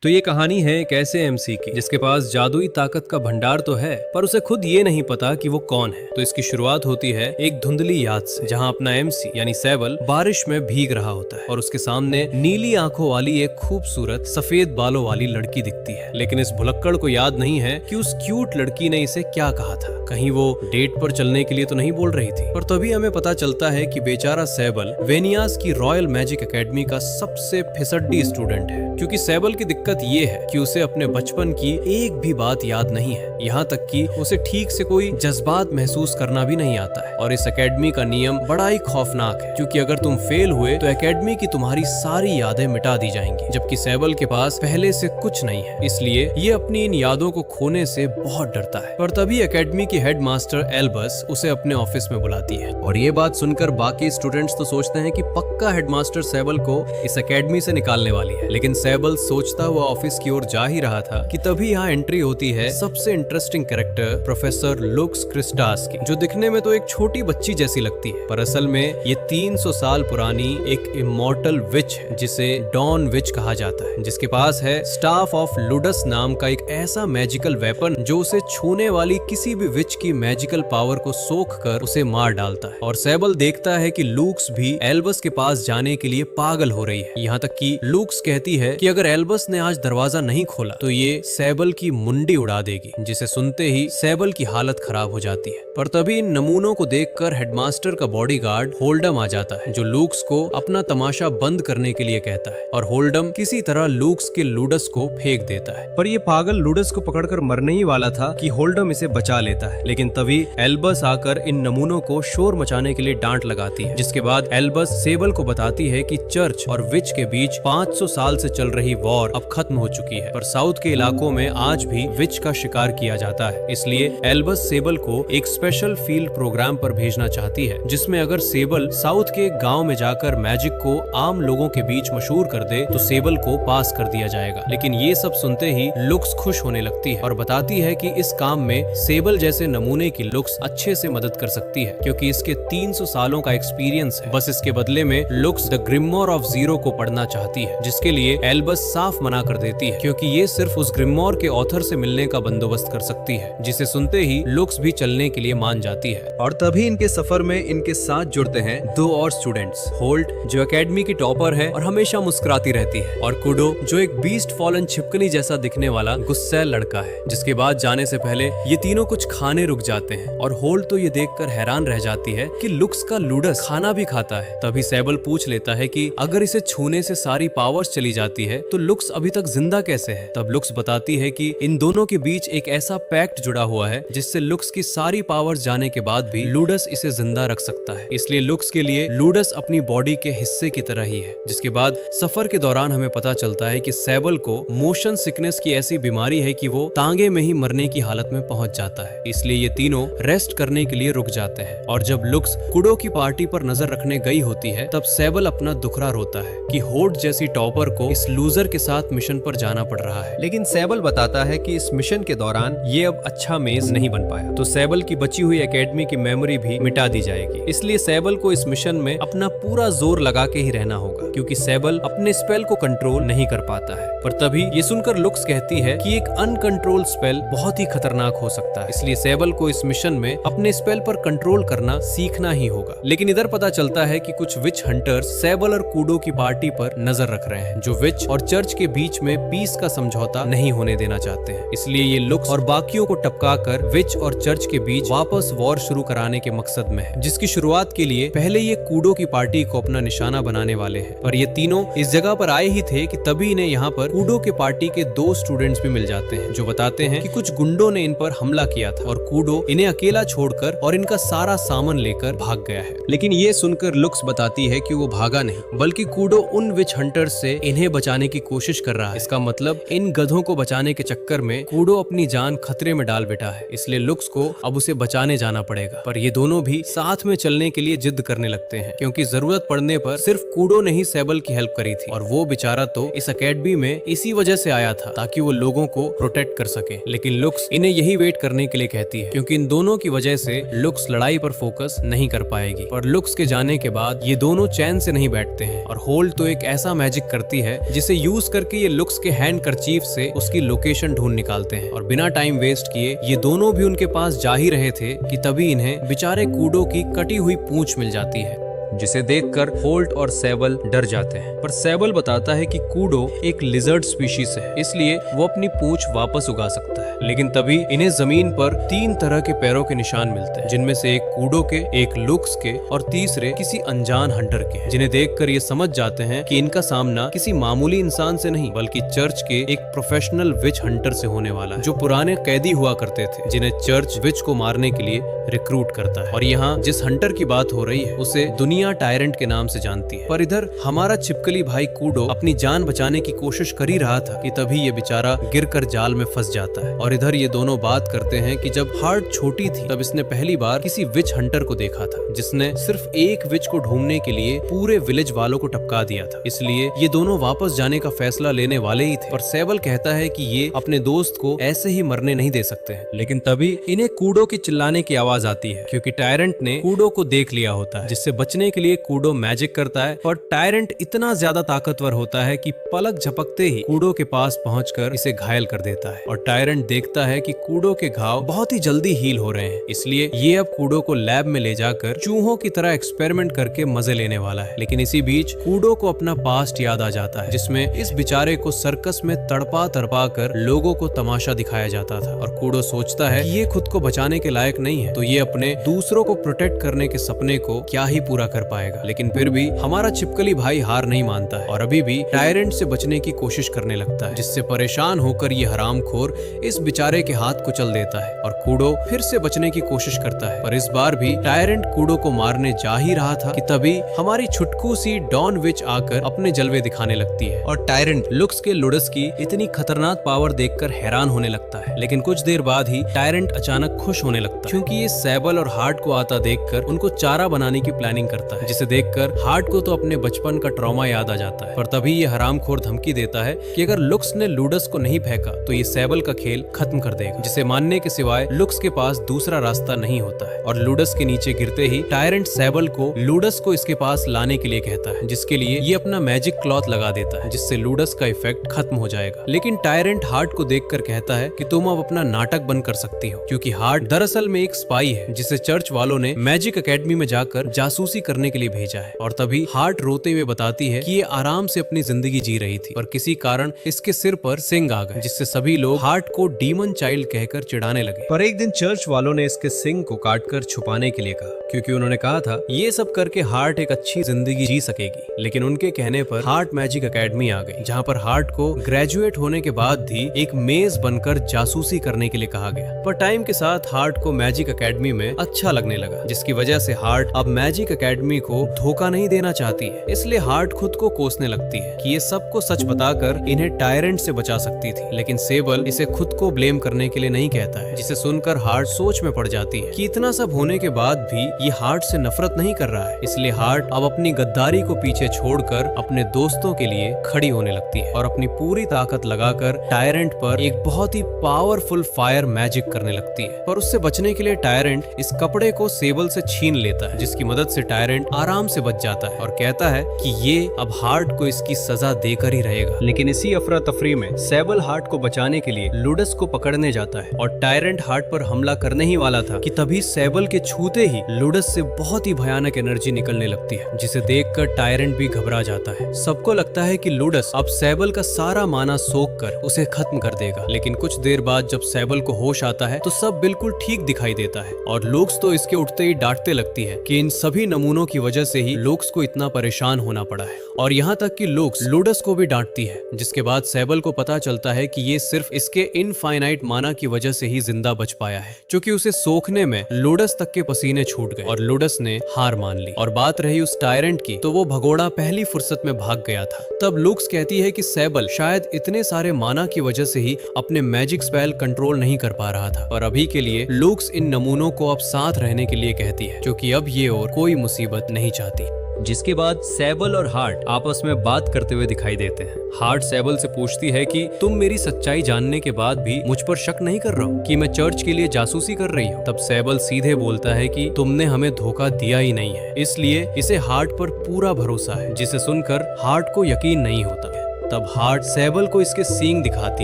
तो ये कहानी है एक ऐसे एमसी की जिसके पास जादुई ताकत का भंडार तो है पर उसे खुद ये नहीं पता कि वो कौन है। तो इसकी शुरुआत होती है एक धुंधली याद से, जहाँ अपना एमसी यानी सैबल बारिश में भीग रहा होता है और उसके सामने नीली आंखों वाली एक खूबसूरत सफेद बालों वाली लड़की दिखती है। लेकिन इस भुलक्कड़ को याद नहीं है कि उस क्यूट लड़की ने इसे क्या कहा था। कहीं वो डेट पर चलने के लिए तो नहीं बोल रही थी। पर तभी हमें पता चलता है कि बेचारा सैबल वेनियास की रॉयल मैजिक एकेडमी का सबसे फिसड्डी स्टूडेंट है, क्योंकि सैबल की दिक्कत ये है कि उसे अपने बचपन की एक भी बात याद नहीं है। यहाँ तक कि उसे ठीक से कोई जज्बात महसूस करना भी नहीं आता है। और इस एकेडमी का नियम बड़ा ही खौफनाक है, क्योंकि अगर तुम फेल हुए तो एकेडमी की तुम्हारी सारी यादें मिटा दी जाएंगी, जबकि सैबल के पास पहले से कुछ नहीं है। इसलिए ये अपनी इन यादों को खोने से बहुत डरता है। पर तभी एकेडमी की हेडमास्टर एल्बस उसे अपने ऑफिस में बुलाती है और ये बात सुनकर बाकी स्टूडेंट्स तो सोचते हैं कि पक्का हेडमास्टर सैबल को इस एकेडमी से निकालने वाली है। लेकिन सैबल सोचता हुआ ऑफिस की ओर जा ही रहा था कि तभी यहाँ एंट्री होती है सबसे इंटरेस्टिंग कैरेक्टर प्रोफेसर लुक्स क्रिस्टास की, जो दिखने में तो एक छोटी बच्ची जैसी लगती है, पर असल में ये 300 साल पुरानी एक इमॉर्टल विच है जिसे डॉन विच कहा जाता है, जिसके पास है स्टाफ ऑफ लुडस नाम का एक ऐसा मैजिकल वेपन जो उसे छूने वाली किसी भी विच की मैजिकल पावर को सोख कर उसे मार डालता है। और सैबल देखता है कि लुक्स भी एल्बस के पास जाने के लिए पागल हो रही है। यहाँ तक कि लुक्स कहती है कि अगर एल्बस ने आज दरवाजा नहीं खोला तो ये सैबल की मुंडी उड़ा देगी, जिसे सुनते ही सैबल की हालत खराब हो जाती है। पर तभी इन नमूनों को देखकर हेडमास्टर का बॉडीगार्ड होल्डम आ जाता है, जो लुक्स को अपना तमाशा बंद करने के लिए कहता है। और होल्डम किसी तरह लुक्स के लुडस को फेंक देता है। पर ये पागल लुडस को पकड़कर मरने ही वाला था कि होल्डम इसे बचा लेता है। लेकिन तभी एल्बस आकर इन नमूनों को शोर मचाने के लिए डांट लगाती है, जिसके बाद एल्बस सैबल को बताती है कि चर्च और विच के बीच 500 साल से चल रही वॉर अब खत्म हो चुकी है, पर साउथ के इलाकों में आज भी विच का शिकार किया जाता है। इसलिए एल्बस सैबल को एक स्पेशल फील्ड प्रोग्राम पर भेजना चाहती है, जिसमें अगर सैबल साउथ के एक गांव में जाकर मैजिक को आम लोगों के बीच मशहूर कर दे तो सैबल को पास कर दिया जाएगा। लेकिन ये सब सुनते ही लुक्स खुश होने लगती है और बताती है कि इस काम में सैबल जैसे नमूने की लुक्स अच्छे से मदद कर सकती है, क्योंकि इसके 300 सालों का एक्सपीरियंस है। बस इसके बदले में लुक्स द ग्रिमोर ऑफ जीरो को पढ़ना चाहती है, जिसके लिए एल्बस साफ मना कर देती है, क्योंकि ये सिर्फ उस ग्रिमोर के ऑथर से मिलने का बंदोबस्त कर सकती है, जिसे सुनते ही लुक्स भी चलने के लिए मान जाती है। और तभी इनके सफर में इनके साथ जुड़ते हैं दो और स्टूडेंट्स, होल्ट जो एकेडमी की टॉपर है और हमेशा मुस्कुराती रहती है, और कुडो जो एक बीस्ट फॉलन छिपकली जैसा दिखने वाला गुस्सैल लड़का है। जिसके बाद जाने से पहले ये तीनों कुछ खाने रुक जाते हैं और होल्ट तो ये देखकर हैरान रह जाती है कि लुक्स का लुडस खाना भी खाता है। तभी सैबल पूछ लेता है कि अगर इसे छूने से सारी पावर्स चली जाती है तो लुक्स अभी तक जिंदा कैसे है। तब लुक्स बताती है कि इन दोनों के बीच एक ऐसा पैक्ट जुड़ा हुआ है जिससे लुक्स की सारी पावर्स जाने के बाद भी लुडस इसे जिंदा रख सकता है। इसलिए लुक्स के लिए लुडस अपनी बॉडी के हिस्से की तरह ही है। जिसके बाद सफर के दौरान हमें पता चलता है कि सैबल को मोशन सिकनेस की ऐसी बीमारी है कि वो तांगे में ही मरने की हालत में पहुंच जाता है। इसलिए ये तीनों रेस्ट करने के लिए रुक जाते हैं। और जब लुक्स कुडो की पार्टी पर नजर रखने गई होती है तब सैबल अपना दुखड़ा रोता है कि होल्ट जैसी टॉपर को इस लूजर के साथ मिशन पर जाना पड़ रहा है। लेकिन सैबल बताता है कि इस मिशन के दौरान ये अब अच्छा मेज नहीं बन पाया, तो सैबल की बची हुई एकेडमी की मेमोरी भी मिटा दी जाएगी। इसलिए सैबल को इस मिशन में अपना पूरा जोर लगा के ही रहना होगा, क्योंकि सैबल अपने स्पेल को कंट्रोल नहीं कर पाता है। पर तभी ये सुनकर लुक्स कहती है कि एक अनकंट्रोल स्पेल बहुत ही खतरनाक हो सकता है, इसलिए सैबल को इस मिशन में अपने स्पेल पर कंट्रोल करना सीखना ही होगा। लेकिन इधर पता चलता है कि कुछ विच हंटर्स सैबल और कुडो की पार्टी पर नजर रख रहे हैं, जो विच और चर्च के बीच में पीस का समझौता नहीं होने देना चाहते हैं। इसलिए ये लुक्स और बाकियों को टपकाकर विच और चर्च के बीच वापस वॉर शुरू कराने के मकसद में है, जिसकी शुरुआत के लिए पहले ये कुडो की पार्टी को अपना निशाना बनाने वाले हैं। पर ये तीनों इस जगह पर आए ही थे कि तभी इन्हें यहाँ पर कुडो के पार्टी के 2 स्टूडेंट्स भी मिल जाते हैं, जो बताते हैं कि कुछ गुंडों ने इन पर हमला किया था और कुडो इन्हें अकेला छोड़कर और इनका सारा सामान लेकर भाग गया है। लेकिन ये सुनकर लुक्स बताती है कि वो भागा नहीं, बल्कि कुडो उन विच हंटर्स से इन्हें बचाने की कोशिश कर रहा है। इसका मतलब इन गधों को बचाने के चक्कर में कुडो अपनी जान खतरे में डाल बैठा है, इसलिए लुक्स को अब उसे बचाने जाना पड़ेगा। पर ये दोनों भी साथ में चलने के लिए जिद करने लगते हैं, क्योंकि जरूरत पड़ने पर सिर्फ कुडो ने ही सैबल की हेल्प करी थी, और वो बेचारा तो इस एकेडमी में इसी वजह से आया था ताकि वो लोगों को प्रोटेक्ट कर सके। लेकिन लुक्स इन्हें यही वेट करने के लिए कहती है, क्योंकि इन दोनों की वजह से लुक्स लड़ाई पर फोकस नहीं कर पाएगी। पर लुक्स के जाने के बाद ये दोनों चैन से नहीं बैठते हैं, और होल्ट तो एक ऐसा मैजिक करती है जिसे यूज करके ये लुक्स के हैंड करचीफ से उसकी लोकेशन ढूंढ निकालते हैं और बिना टाइम वेस्ट किए ये दोनों भी उनके पास जा ही रहे थे कि तभी इन्हें बेचारे कूडो की कटी हुई पूंछ मिल जाती है, जिसे देखकर होल्ट और सेबल डर जाते हैं। पर सेबल बताता है कि कूडो एक लिजर्ड स्पीशीज है, इसलिए वो अपनी पूंछ वापस उगा सकता है। लेकिन तभी इन्हें जमीन पर 3 तरह के पैरों के निशान मिलते हैं, जिनमें से एक कूडो के, एक लुक्स के और तीसरे किसी अनजान हंटर के, जिन्हें देखकर ये समझ जाते हैं कि इनका सामना किसी मामूली इंसान से नहीं बल्कि चर्च के एक प्रोफेशनल विच हंटर से होने वाला है, जो पुराने कैदी हुआ करते थे, जिन्हें चर्च विच को मारने के लिए रिक्रूट करता है। और यहाँ जिस हंटर की बात हो रही है उसे दुनिया टायरेंट के नाम से जानती है। पर इधर हमारा छिपकली भाई कूडो अपनी जान बचाने की कोशिश कर ही रहा था कि तभी ये बेचारा गिरकर जाल में फंस जाता है। और इधर ये दोनों बात करते हैं कि जब हार्ट छोटी थी तब इसने पहली बार किसी विच हंटर को देखा था, जिसने सिर्फ एक विच को ढूंढने के लिए पूरे विलेज वालों को टपका दिया था। इसलिए ये दोनों वापस जाने का फैसला लेने वाले ही थे। और सेबल कहता है कि ये अपने दोस्त को ऐसे ही मरने नहीं दे सकते हैं। लेकिन तभी इन्हें कूडो के चिल्लाने की आवाज आती है, क्योंकि टायरेंट ने कूडो को देख लिया होता है। जिससे बचने के लिए कूडो मैजिक करता है और टायरेंट इतना ज्यादा ताकतवर होता है कि पलक झपकते ही कूडो के पास पहुंचकर इसे घायल कर देता है। और टायरेंट देखता है कि कूडो के घाव बहुत ही जल्दी हील हो रहे हैं, इसलिए ये अब कूडो को लैब में ले जाकर चूहों की तरह एक्सपेरिमेंट करके मजे लेने वाला है। लेकिन इसी बीच कूडो को अपना पास्ट याद आ जाता है, जिसमें इस बेचारे को सर्कस में तड़पा तड़पा कर लोगों को तमाशा दिखाया जाता था। और कूडो सोचता है कि ये खुद को बचाने के लायक नहीं है, तो ये अपने दूसरों को प्रोटेक्ट करने के सपने को क्या ही पूरा कर पाएगा। लेकिन फिर भी हमारा छिपकली भाई हार नहीं मानता है और अभी भी टायरेंट से बचने की कोशिश करने लगता है, जिससे परेशान होकर ये हरामखोर इस बेचारे के हाथ कुचल देता है। और कूडो फिर से बचने की कोशिश करता है, पर इस बार भी टायरेंट कूडो को मारने जा ही रहा था कि तभी हमारी छुटकू सी डॉन विच आकर अपने जलवे दिखाने लगती है। और टायरेंट लुक्स के लुडस की इतनी खतरनाक पावर देखकर हैरान होने लगता है। लेकिन कुछ देर बाद ही टायरेंट अचानक खुश होने लगता है, क्योंकि ये सेबल और हार्ट को आता देखकर उनको चारा बनाने की प्लानिंग करता है, जिसे देखकर हार्ट को तो अपने बचपन का ट्रॉमा याद आ जाता है। पर तभी ये हरामखोर धमकी देता है कि अगर लुक्स ने लूडस को नहीं फेंका तो ये सेबल का खेल खत्म कर देगा, जिसे मानने के सिवाय लुक्स के पास दूसरा रास्ता नहीं होता है। और लूडस के नीचे गिरते ही टायरेंट सेबल को लूडस को इसके पास लाने के लिए कहता है, जिसके लिए ये अपना मैजिक क्लॉथ लगा देता है, जिससे लूडस का इफेक्ट खत्म हो जाएगा। लेकिन टायरेंट हार्ट को देखकर कहता है कि तुम अब अपना नाटक बंद कर सकती हो, क्योंकि हार्ट दरअसल में एक स्पाई है, जिसे चर्च वालों ने मैजिक एकेडमी में जाकर जासूसी करने के लिए भेजा है। और तभी हार्ट रोते हुए बताती है कि ये आराम से अपनी जिंदगी जी रही थी, पर किसी कारण इसके सिर पर सिंग आ गए, जिससे सभी लोग हार्ट को डीमन चाइल्ड कहकर चिढ़ाने लगे। पर एक दिन चर्च वालों ने इसके सिंग को काटकर छुपाने के लिए कहा, क्योंकि उन्होंने कहा था ये सब करके हार्ट एक अच्छी जिंदगी जी सकेगी। लेकिन उनके कहने पर हार्ट मैजिक एकेडमी आ गई, जहाँ पर हार्ट को ग्रेजुएट होने के बाद भी एक मेज बनकर जासूसी करने के लिए कहा गया। पर टाइम के साथ हार्ट को मैजिक एकेडमी में अच्छा लगने लगा, जिसकी वजह से हार्ट अब मैजिक एकेडमी को धोखा नहीं देना चाहती है। इसलिए हार्ट खुद को कोसने लगती है कि ये सबको सच बताकर इन्हें टायरेंट से बचा सकती थी। लेकिन सेबल इसे खुद को ब्लेम करने के लिए नहीं कहता है, जिसे सुनकर हार्ट सोच में पड़ जाती है कि इतना सब होने के बाद भी ये हार्ट से नफरत नहीं कर रहा है। इसलिए हार्ट अब अपनी गद्दारी को पीछे छोड़कर अपने दोस्तों के लिए खड़ी होने लगती है और अपनी पूरी ताकत लगाकर टायरेंट पर एक बहुत ही पावरफुल फायर मैजिक करने लगती है। पर उससे बचने के लिए टायरेंट इस कपड़े को सेबल से छीन लेता है, जिसकी मदद से टायरेंट आराम से बच जाता है और कहता है कि ये अब हार्ट को इसकी सजा देकर ही रहेगा। लेकिन इसी अफरा तफरी में सेबल हार्ट को बचाने के लिए लूडस को पकड़ने जाता है और टायरेंट हार्ट पर हमला करने ही वाला था कि तभी सेबल के छूते ही लूडस से बहुत ही भयानक एनर्जी निकलने लगती है, जिसे देखकर टायरेंट भी घबरा जाता है। सबको लगता है कि लूडस अब सेबल का सारा माना सोख कर उसे खत्म कर देगा। लेकिन कुछ देर बाद जब सेबल को होश आता है तो सब बिल्कुल ठीक दिखाई देता है और लुक्स तो इसके उठते ही डांटते लगती है कि इन सभी नमूनों की वजह से ही लुक्स को इतना परेशान होना पड़ा है। और यहाँ तक कि लुक्स लूडस को भी डांटती है, जिसके बाद सेबल को पता चलता है कि ये सिर्फ इसके इनफाइनाइट माना की वजह से ही जिंदा बच पाया है, क्योंकि उसे सोखने में लूडस तक के पसीने छूट गए और लूडस ने हार मान ली। और बात रही उस टायरेंट की, तो वो भगोड़ा पहली फुर्सत में भाग गया था। तब लुक्स कहती है कि सेबल शायद इतने सारे माना की वजह से ही अपने मैजिक स्पेल कंट्रोल नहीं कर पा रहा था और अभी के लिए लुक्स इन नमूनों को अब साथ रहने के लिए कहती है, क्योंकि अब ये और कोई मुसीबत नहीं चाहती। जिसके बाद सेबल और हार्ट आपस में बात करते हुए दिखाई देते हैं। हार्ट सेबल से पूछती है कि तुम मेरी सच्चाई जानने के बाद भी मुझ पर शक नहीं कर रहा हो कि मैं चर्च के लिए जासूसी कर रही हूँ। तब सेबल सीधे बोलता है कि तुमने हमें धोखा दिया ही नहीं है, इसलिए इसे हार्ट पर पूरा भरोसा है, जिसे सुनकर हार्ट को यकीन नहीं होता है। तब हार्ट सेबल को इसके सींग दिखाती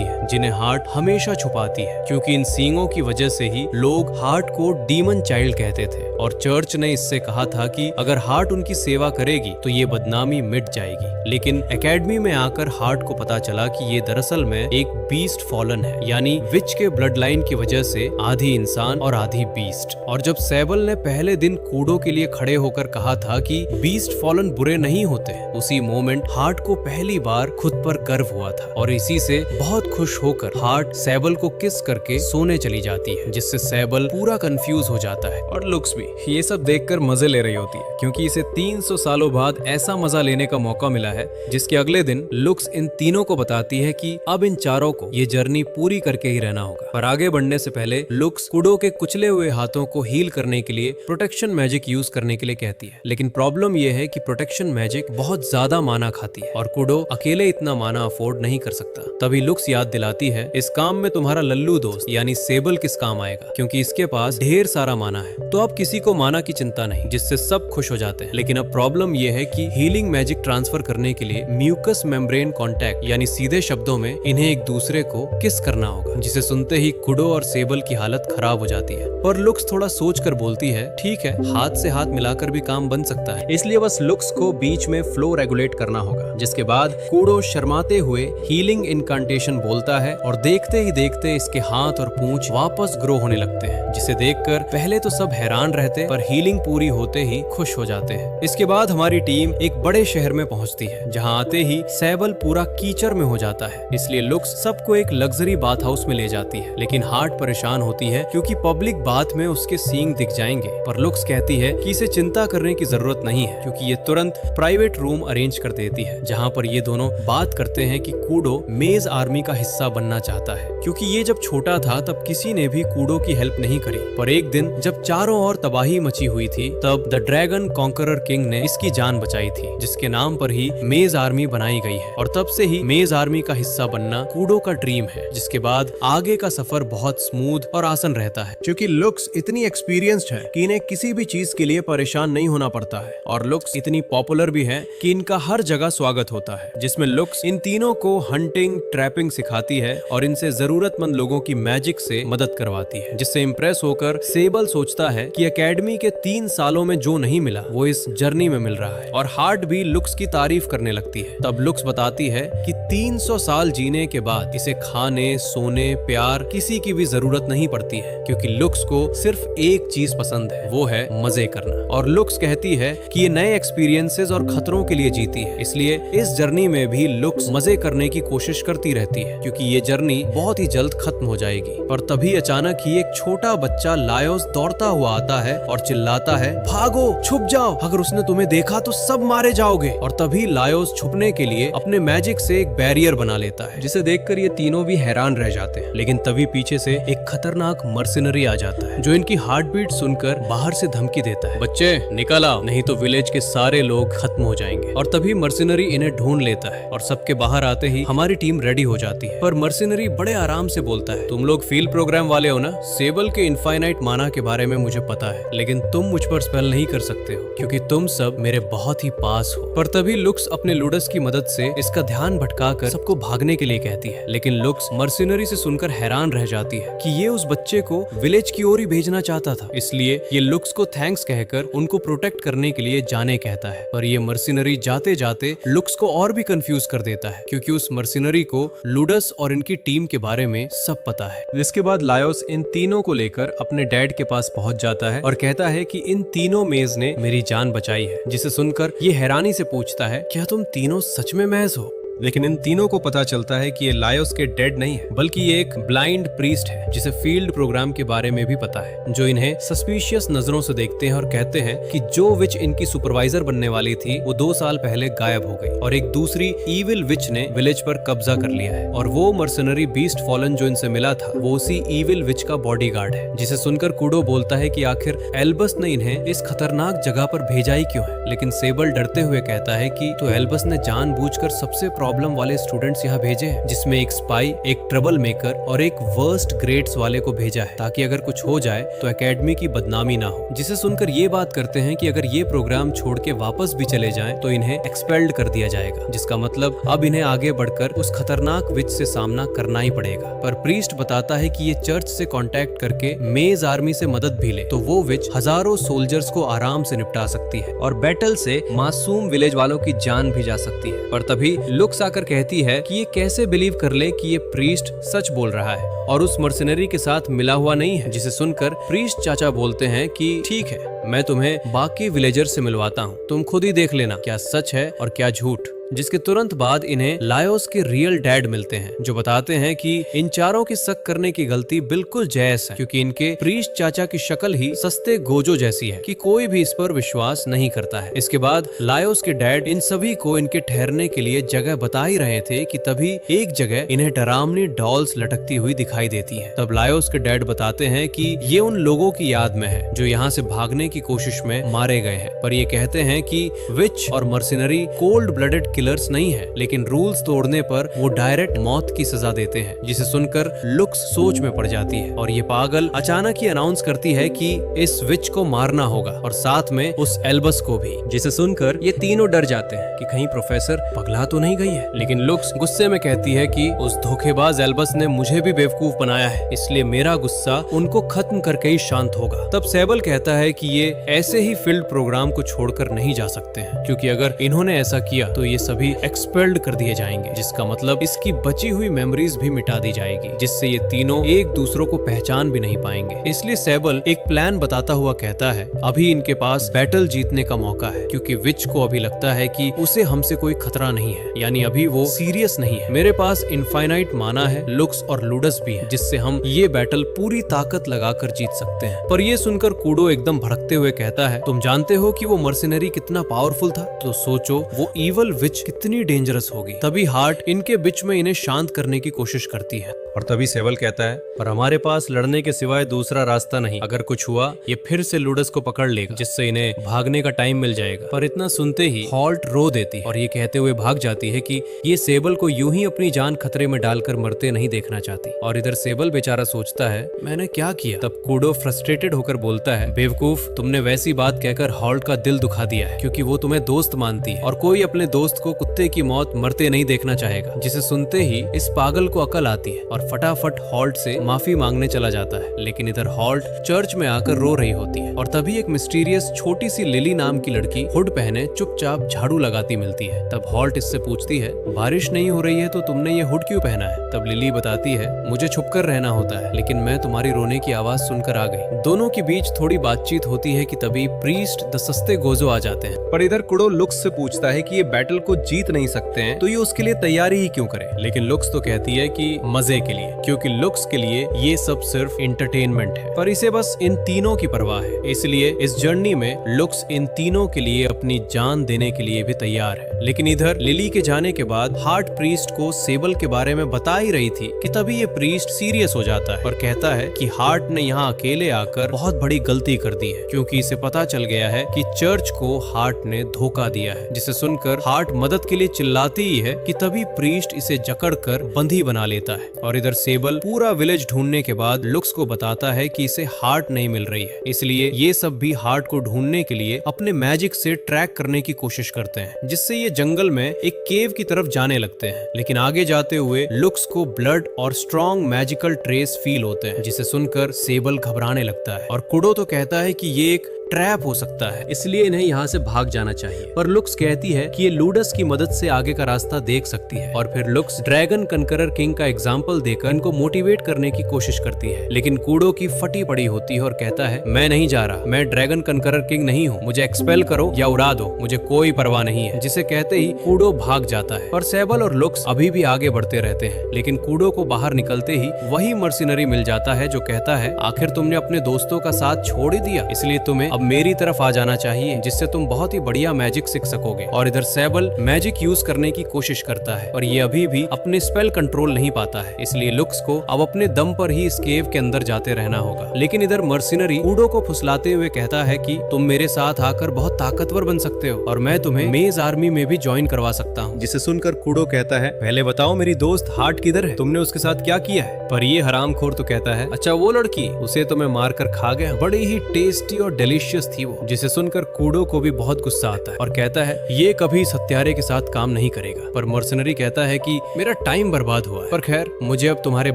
है, जिन्हें हार्ट हमेशा छुपाती है, क्योंकि इन सींगों की वजह से ही लोग हार्ट को डीमन चाइल्ड कहते थे। और चर्च ने इससे कहा था कि अगर हार्ट उनकी सेवा करेगी तो ये बदनामी मिट जाएगी। लेकिन एकेडमी में आकर हार्ट को पता चला कि ये दरअसल में एक बीस्ट फॉलन है, यानी विच के ब्लड लाइन की वजह से आधी इंसान और आधी बीस्ट। और जब सेबल ने पहले दिन कूडो के लिए खड़े होकर कहा था कि बीस्ट फॉलन बुरे नहीं होते, उसी मोमेंट हार्ट को पहली बार खुद पर गर्व हुआ था। और इसी से बहुत खुश होकर हार्ट सेबल को किस करके सोने चली जाती है, जिससे सेबल पूरा कंफ्यूज हो जाता है। और लुक्स भी ये सब देखकर मजे ले रही होती है, क्योंकि इसे 300 सालों बाद ऐसा मजा लेने का मौका मिला है, जिसके अगले दिन लुक्स इन तीनों को बताती है कि अब इन चारों को ये जर्नी पूरी करके ही रहना होगा। पर आगे बढ़ने से पहले लुक्स कूडो के कुचले हुए हाथों को हील करने के लिए प्रोटेक्शन मैजिक यूज करने के लिए कहती है। लेकिन प्रॉब्लम ये है कि प्रोटेक्शन मैजिक बहुत ज्यादा माना खाती है और कूडो अकेले इतना माना अफोर्ड नहीं कर सकता। तभी लुक्स याद दिलाती है, इस काम में तुम्हारा लल्लू दोस्त यानी सेबल किस काम आएगा, क्योंकि इसके पास ढेर सारा माना है। तो अब किसी को माना की चिंता नहीं, जिससे सब खुश हो जाते हैं। लेकिन अब प्रॉब्लम यह है कि हीलिंग मैजिक ट्रांसफर करने के लिए म्यूकस मेम्ब्रेन कांटेक्ट यानी सीधे शब्दों में इन्हें एक दूसरे को किस करना होगा, जिसे सुनते ही कूडो और सेबल की हालत खराब हो जाती है। पर लुक्स थोड़ा सोचकर बोलती है, ठीक है, हाथ से हाथ मिलाकर भी काम बन सकता है, इसलिए बस लुक्स को बीच में फ्लो रेगुलेट करना होगा। जिसके बाद कूडो शर्माते हुए हीलिंग इनकांटेशन बोलता है और देखते ही देखते इसके हाथ और पूंछ वापस ग्रो होने लगते हैं, जिसे देखकर पहले तो सब हैरान रहते पर हीलिंग पूरी होते ही खुश हो जाते हैं। इसके बाद हमारी टीम एक बड़े शहर में पहुंचती है, जहां आते ही सेबल पूरा कीचड़ में हो जाता है। इसलिए लुक्स सबको एक लग्जरी बाथ हाउस में ले जाती है, लेकिन हार्ट परेशान होती है क्योंकि पब्लिक बाथ में उसके सींग दिख जाएंगे। पर लुक्स कहती है कि इसे चिंता करने की जरूरत नहीं है, क्योंकि ये तुरंत प्राइवेट रूम अरेंज कर देती है, जहां पर ये दोनों बात करते हैं कि कूडो मेज आर्मी का हिस्सा बनना चाहता है, क्योंकि ये जब छोटा था तब किसी ने भी कूडो की हेल्प नहीं करी। पर एक दिन जब चारों ओर तबाही मची हुई थी, तब द ड्रैगन कॉन्करर किंग ने इसकी जान बचाई थी, जिसके नाम पर ही मेज आर्मी बनाई गई है। और तब से ही मेज आर्मी का हिस्सा बनना कूडो का ड्रीम है, जिसके बाद आगे का सफर बहुत स्मूथ और आसान रहता है, क्योंकि लुक्स इतनी एक्सपीरियंस्ड है कि इन्हें किसी भी चीज के लिए परेशान नहीं होना पड़ता है। और लुक्स इतनी पॉपुलर भी है कि इनका हर जगह स्वागत होता है, जिसमें लुक्स इन तीनों को हंटिंग ट्रैपिंग सिखाती है और इनसे जरूरतमंद लोगों की मैजिक से मदद करवाती है, जिससे इम्प्रेस होकर सेबल सोचता है कि एकेडमी के 3 सालों में जो नहीं मिला वो इस जर्नी में मिल रहा है। और हार्ट भी लुक्स की तारीफ करने लगती है। तब लुक्स बताती है कि 300 साल जीने के बाद इसे खाने, सोने, प्यार किसी की भी जरूरत नहीं पड़ती है, क्योंकि लुक्स को सिर्फ एक चीज पसंद है, वो है मजे करना। और लुक्स कहती है कि ये नए एक्सपीरियंसेस और खतरों के लिए जीती है, इसलिए इस जर्नी में भी लुक्स मजे करने की कोशिश करती रहती है, क्योंकि ये जर्नी बहुत ही जल्द खत्म हो जाएगी। पर तभी अचानक ही एक छोटा बच्चा लायोस दौड़ता हुआ आता है और चिल्लाता है, भागो, छुप जाओ, अगर उसने तुम्हें देखा तो सब मारे जाओगे। और तभी लायोस छुपने के लिए अपने मैजिक से एक बैरियर बना लेता है, जिसे देखकर ये तीनों भी हैरान रह जाते हैं। लेकिन तभी पीछे से एक खतरनाक मर्सिनरी आ जाता है, जो इनकी हार्ट बीट सुनकर बाहर से धमकी देता है, बच्चे निकल आओ, नहीं तो विलेज के सारे लोग खत्म हो जाएंगे। और तभी मर्सिनरी इन्हें ढूंढ लेता है और सबके बाहर आते ही हमारी टीम रेडी हो जाती है। पर मर्सिनरी बड़े आराम से बोलता है, तुम लोग फील्ड प्रोग्राम वाले हो ना, सेबल के इनफाइनाइट माना के बारे में मुझे पता है, लेकिन तुम मुझ पर स्पेल नहीं कर सकते हो, क्योंकि तुम सब मेरे बहुत ही पास हो। पर तभी लुक्स अपने लुडस की मदद से इसका ध्यान भटकाकर सबको भागने के लिए कहती है, लेकिन लुक्स मर्सिनरी से सुनकर हैरान रह जाती है कि ये उस बच्चे को विलेज की ओर ही भेजना चाहता था। इसलिए ये लुक्स को थैंक्स कहकर उनको प्रोटेक्ट करने के लिए जाने कहता है। पर ये मर्सिनरी जाते जाते लुक्स को और भी कंफ्यूज कर देता है, क्योंकि उस मर्सिनरी को लुडस और इनकी टीम के बारे में सब पता है। जिसके बाद लायोस इन तीनों को लेकर अपने डैड के पास पहुंच जाता है और कहता है कि इन तीनों मेज ने मेरी जान बचाई है, जिसे सुनकर ये हैरानी से पूछता है, क्या तुम तीनों सच में मेज हो? लेकिन इन तीनों को पता चलता है कि ये लायोस के डेड नहीं है, बल्कि ये एक ब्लाइंड प्रीस्ट है, जिसे फील्ड प्रोग्राम के बारे में भी पता है, जो इन्हें सस्पिशियस नजरों से देखते हैं और कहते हैं कि जो विच इनकी सुपरवाइजर बनने वाली थी वो 2 साल पहले गायब हो गई और एक दूसरी ईविल विच ने विलेज पर कब्जा कर लिया है। और वो मर्सनरी बीस्ट फॉलन जो इनसे मिला था वो उसी ईविल विच का बॉडीगार्ड है, जिसे सुनकर कूडो बोलता है कि आखिर एल्बस ने इन्हें इस खतरनाक जगह पर भेजा ही क्यों है। लेकिन सेबल डरते हुए कहता है कि तो एल्बस ने जानबूझकर सबसे प्रॉब्लम वाले स्टूडेंट्स यहाँ भेजे हैं, जिसमें एक स्पाई, एक ट्रबल मेकर और एक वर्स्ट ग्रेड्स वाले को भेजा है, ताकि अगर कुछ हो जाए तो एकेडमी की बदनामी ना हो। जिसे सुनकर ये बात करते हैं कि अगर ये प्रोग्राम छोड़ के वापस भी चले जाएं तो इन्हें एक्सपेल्ड कर दिया जाएगा, जिसका मतलब अब इन्हें आगे बढ़कर उस खतरनाक विच से सामना करना ही पड़ेगा। पर प्रीस्ट बताता है कि ये चर्च से कांटेक्ट करके मेज आर्मी से मदद भी ले तो वो विच हजारों सोल्जर्स को आराम से निपटा सकती है और बैटल से मासूम विलेज वालों की जान भी जा सकती है। पर तभी लुक्स आकर कहती है कि ये कैसे बिलीव कर ले कि ये प्रीस्ट सच बोल रहा है और उस मर्सिनरी के साथ मिला हुआ नहीं है। जिसे सुनकर प्रीस्ट चाचा बोलते हैं कि ठीक है, मैं तुम्हें बाकी विलेजर से मिलवाता हूँ, तुम खुद ही देख लेना क्या सच है और क्या झूठ। जिसके तुरंत बाद इन्हें लायोस के रियल डैड मिलते हैं, जो बताते हैं कि इन चारों की शक करने की गलती बिल्कुल जायज है, क्योंकि इनके प्रीस्ट चाचा की शक्ल ही सस्ते गोजो जैसी है कि कोई भी इस पर विश्वास नहीं करता है। इसके बाद लायोस के डैड इन सभी को इनके ठहरने के लिए जगह बता ही रहे थे कि तभी एक जगह इन्हें डरावनी डॉल्स लटकती हुई दिखाई देती है। तब लायोस के डैड बताते हैं कि ये उन लोगों की याद में है जो यहाँ से भागने की कोशिश में मारे गए हैं, पर ये कहते हैं कि विच और मर्सिनरी कोल्ड ब्लडेड किलर्स नहीं है, लेकिन रूल्स तोड़ने पर वो डायरेक्ट मौत की सजा देते हैं। जिसे सुनकर लुक्स सोच में पड़ जाती है और ये पागल अचानक ही अनाउंस करती है कि इस विच को मारना होगा और साथ में उस एल्बस को भी। जिसे सुनकर ये तीनों डर जाते हैं कि कहीं प्रोफेसर पगला तो नहीं गई है, लेकिन लुक्स गुस्से में कहती है कि उस धोखेबाज एल्बस ने मुझे भी बेवकूफ बनाया है, इसलिए मेरा गुस्सा उनको खत्म करके ही शांत होगा। तब सेबल कहता है कि ये ऐसे ही फील्ड प्रोग्राम को छोड़कर नहीं जा सकते हैं, क्योंकि अगर इन्होंने ऐसा किया तो ये सभी एक्सपेल्ड कर दिए जाएंगे, जिसका मतलब इसकी बची हुई मेमोरीज भी मिटा दी जाएगी, जिससे ये तीनों एक दूसरों को पहचान भी नहीं पाएंगे। इसलिए सेबल एक प्लान बताता हुआ कहता है अभी इनके पास बैटल जीतने का मौका है, क्योंकि विच को अभी लगता है कि उसे हमसे कोई खतरा नहीं है, यानी अभी वो सीरियस नहीं है। मेरे पास इनफाइनाइट माना है, लुक्स और लूडस भी है, जिससे हम ये बैटल पूरी ताकत लगाकर जीत सकते हैं। पर ये सुनकर कूडो एकदम भड़कते हुए कहता है तुम जानते हो कि वो मर्सिनरी कितना पावरफुल था, तो सोचो वो इवल विच कितनी डेंजरस होगी। तभी हार्ट इनके बीच में इन्हें शांत करने की कोशिश करती है और तभी सेबल कहता है पर हमारे पास लड़ने के सिवाय दूसरा रास्ता नहीं, अगर कुछ हुआ ये फिर से लूडस को पकड़ लेगा, जिससे इन्हें भागने का टाइम मिल जाएगा। पर इतना सुनते ही हॉल्ट रो देती है और ये कहते हुए भाग जाती है कि ये सेबल को यूं ही अपनी जान खतरे में डालकर मरते नहीं देखना चाहती। और इधर सेबल बेचारा सोचता है मैंने क्या किया। तब कूडो फ्रस्ट्रेटेड होकर बोलता है बेवकूफ, तुमने वैसी बात कहकर हॉल्ट का दिल दुखा दिया है, क्योंकि वो तुम्हें दोस्त मानती है और कोई अपने दोस्त को कुत्ते की मौत मरते नहीं देखना चाहेगा। जिसे सुनते ही इस पागल को अकल आती है और फटाफट हॉल्ट से माफी मांगने चला जाता है। लेकिन इधर हॉल्ट चर्च में आकर रो रही होती है और तभी एक मिस्टीरियस छोटी सी लिली नाम की लड़की हुड पहने चुपचाप झाड़ू लगाती मिलती है। तब हॉल्ट इससे पूछती है बारिश नहीं हो रही है तो तुमने ये हुड क्यों पहना है। तब लिली बताती है मुझे छुपकर रहना होता है, लेकिन मैं तुम्हारी रोने की आवाज सुनकर आ गई। दोनों के बीच थोड़ी बातचीत होती है कि तभी प्रीस्ट द सस्ते गोजो आ जाते हैं। पर इधर कुडो लुक्स से पूछता है कि ये बैटल को जीत नहीं सकते हैं तो ये उसके लिए तैयारी ही क्यों करे। लेकिन लुक्स तो कहती है कि मजे के लिए, क्योंकि लुक्स के लिए ये सब सिर्फ इंटरटेनमेंट है, पर इसे बस इन तीनों की परवाह है। इसलिए इस जर्नी में लुक्स इन तीनों के लिए अपनी जान देने के लिए भी तैयार है। लेकिन इधर लिली के जाने के बाद हार्ट प्रीस्ट को सेबल के बारे में बता ही रही थी कि तभी ये प्रीस्ट सीरियस हो जाता है और कहता है कि हार्ट ने यहाँ अकेले आकर बहुत बड़ी गलती कर दी है, क्योंकि इसे पता चल गया है कि चर्च को हार्ट ने धोखा दिया है। जिसे सुनकर हार्ट मदद के लिए चिल्लाती ही है कि तभी प्रीस्ट इसे जकड़कर बंदी बना लेता है। और इधर सेबल पूरा विलेज ढूंढने के बाद लुक्स को बताता है कि इसे हार्ट नहीं मिल रही है, इसलिए ये सब भी हार्ट को ढूंढने के लिए अपने मैजिक से ट्रैक करने की कोशिश करते हैं, जिससे ये जंगल में एक केव की तरफ जाने लगते हैं। लेकिन आगे जाते हुए लुक्स को ब्लड और स्ट्रॉन्ग मैजिकल ट्रेस फील होते हैं, जिसे सुनकर सेबल घबराने लगता है और कुडो तो कहता है कि ये एक ट्रैप हो सकता है, इसलिए इन्हें यहाँ से भाग जाना चाहिए। पर लुक्स कहती है कि ये लूडस की मदद से आगे का रास्ता देख सकती है और फिर लुक्स ड्रैगन कनकरर किंग का एग्जाम्पल देकर इनको मोटिवेट करने की कोशिश करती है। लेकिन कूडो की फटी पड़ी होती है और कहता है मैं नहीं जा रहा, मैं ड्रैगन कनकरर किंग नहीं हूँ, मुझे एक्सपेल करो या उड़ा दो, मुझे कोई परवाह नहीं है। जिसे कहते ही कूडो भाग जाता है और सेबल और लुक्स अभी भी आगे बढ़ते रहते हैं। लेकिन कूडो को बाहर निकलते ही वही मर्सिनरी मिल जाता है जो कहता है आखिर तुमने अपने दोस्तों का साथ छोड़ ही दिया, इसलिए तुम्हें अब मेरी तरफ आ जाना चाहिए, जिससे तुम बहुत ही बढ़िया मैजिक सीख सकोगे। और इधर सैबल मैजिक यूज करने की कोशिश करता है और ये अभी भी अपने स्पेल कंट्रोल नहीं पाता है, इसलिए लुक्स को अब अपने दम पर ही इस केव के अंदर जाते रहना होगा। लेकिन इधर मर्सिनरी कूडो को फुसलाते हुए कहता है कि तुम मेरे साथ आकर बहुत ताकतवर बन सकते हो और मैं तुम्हें मेज आर्मी में भी ज्वाइन करवा सकता हूँ। जिसे सुनकर कूडो कहता है, पहले बताओ मेरी दोस्त हार्ट किधर है, तुमने उसके साथ क्या किया है? पर ये हरामखोर तो कहता है, अच्छा वो लड़की, उसे तो मैं मारकर खा गया, बड़ी ही टेस्टी और डिलीशियस थी वो। जिसे सुनकर कूडो को भी बहुत गुस्सा आता है और कहता है ये कभी इस हत्यारे के साथ काम नहीं करेगा। पर मर्सिनरी कहता है कि मेरा टाइम बर्बाद हुआ है, पर खैर मुझे अब तुम्हारे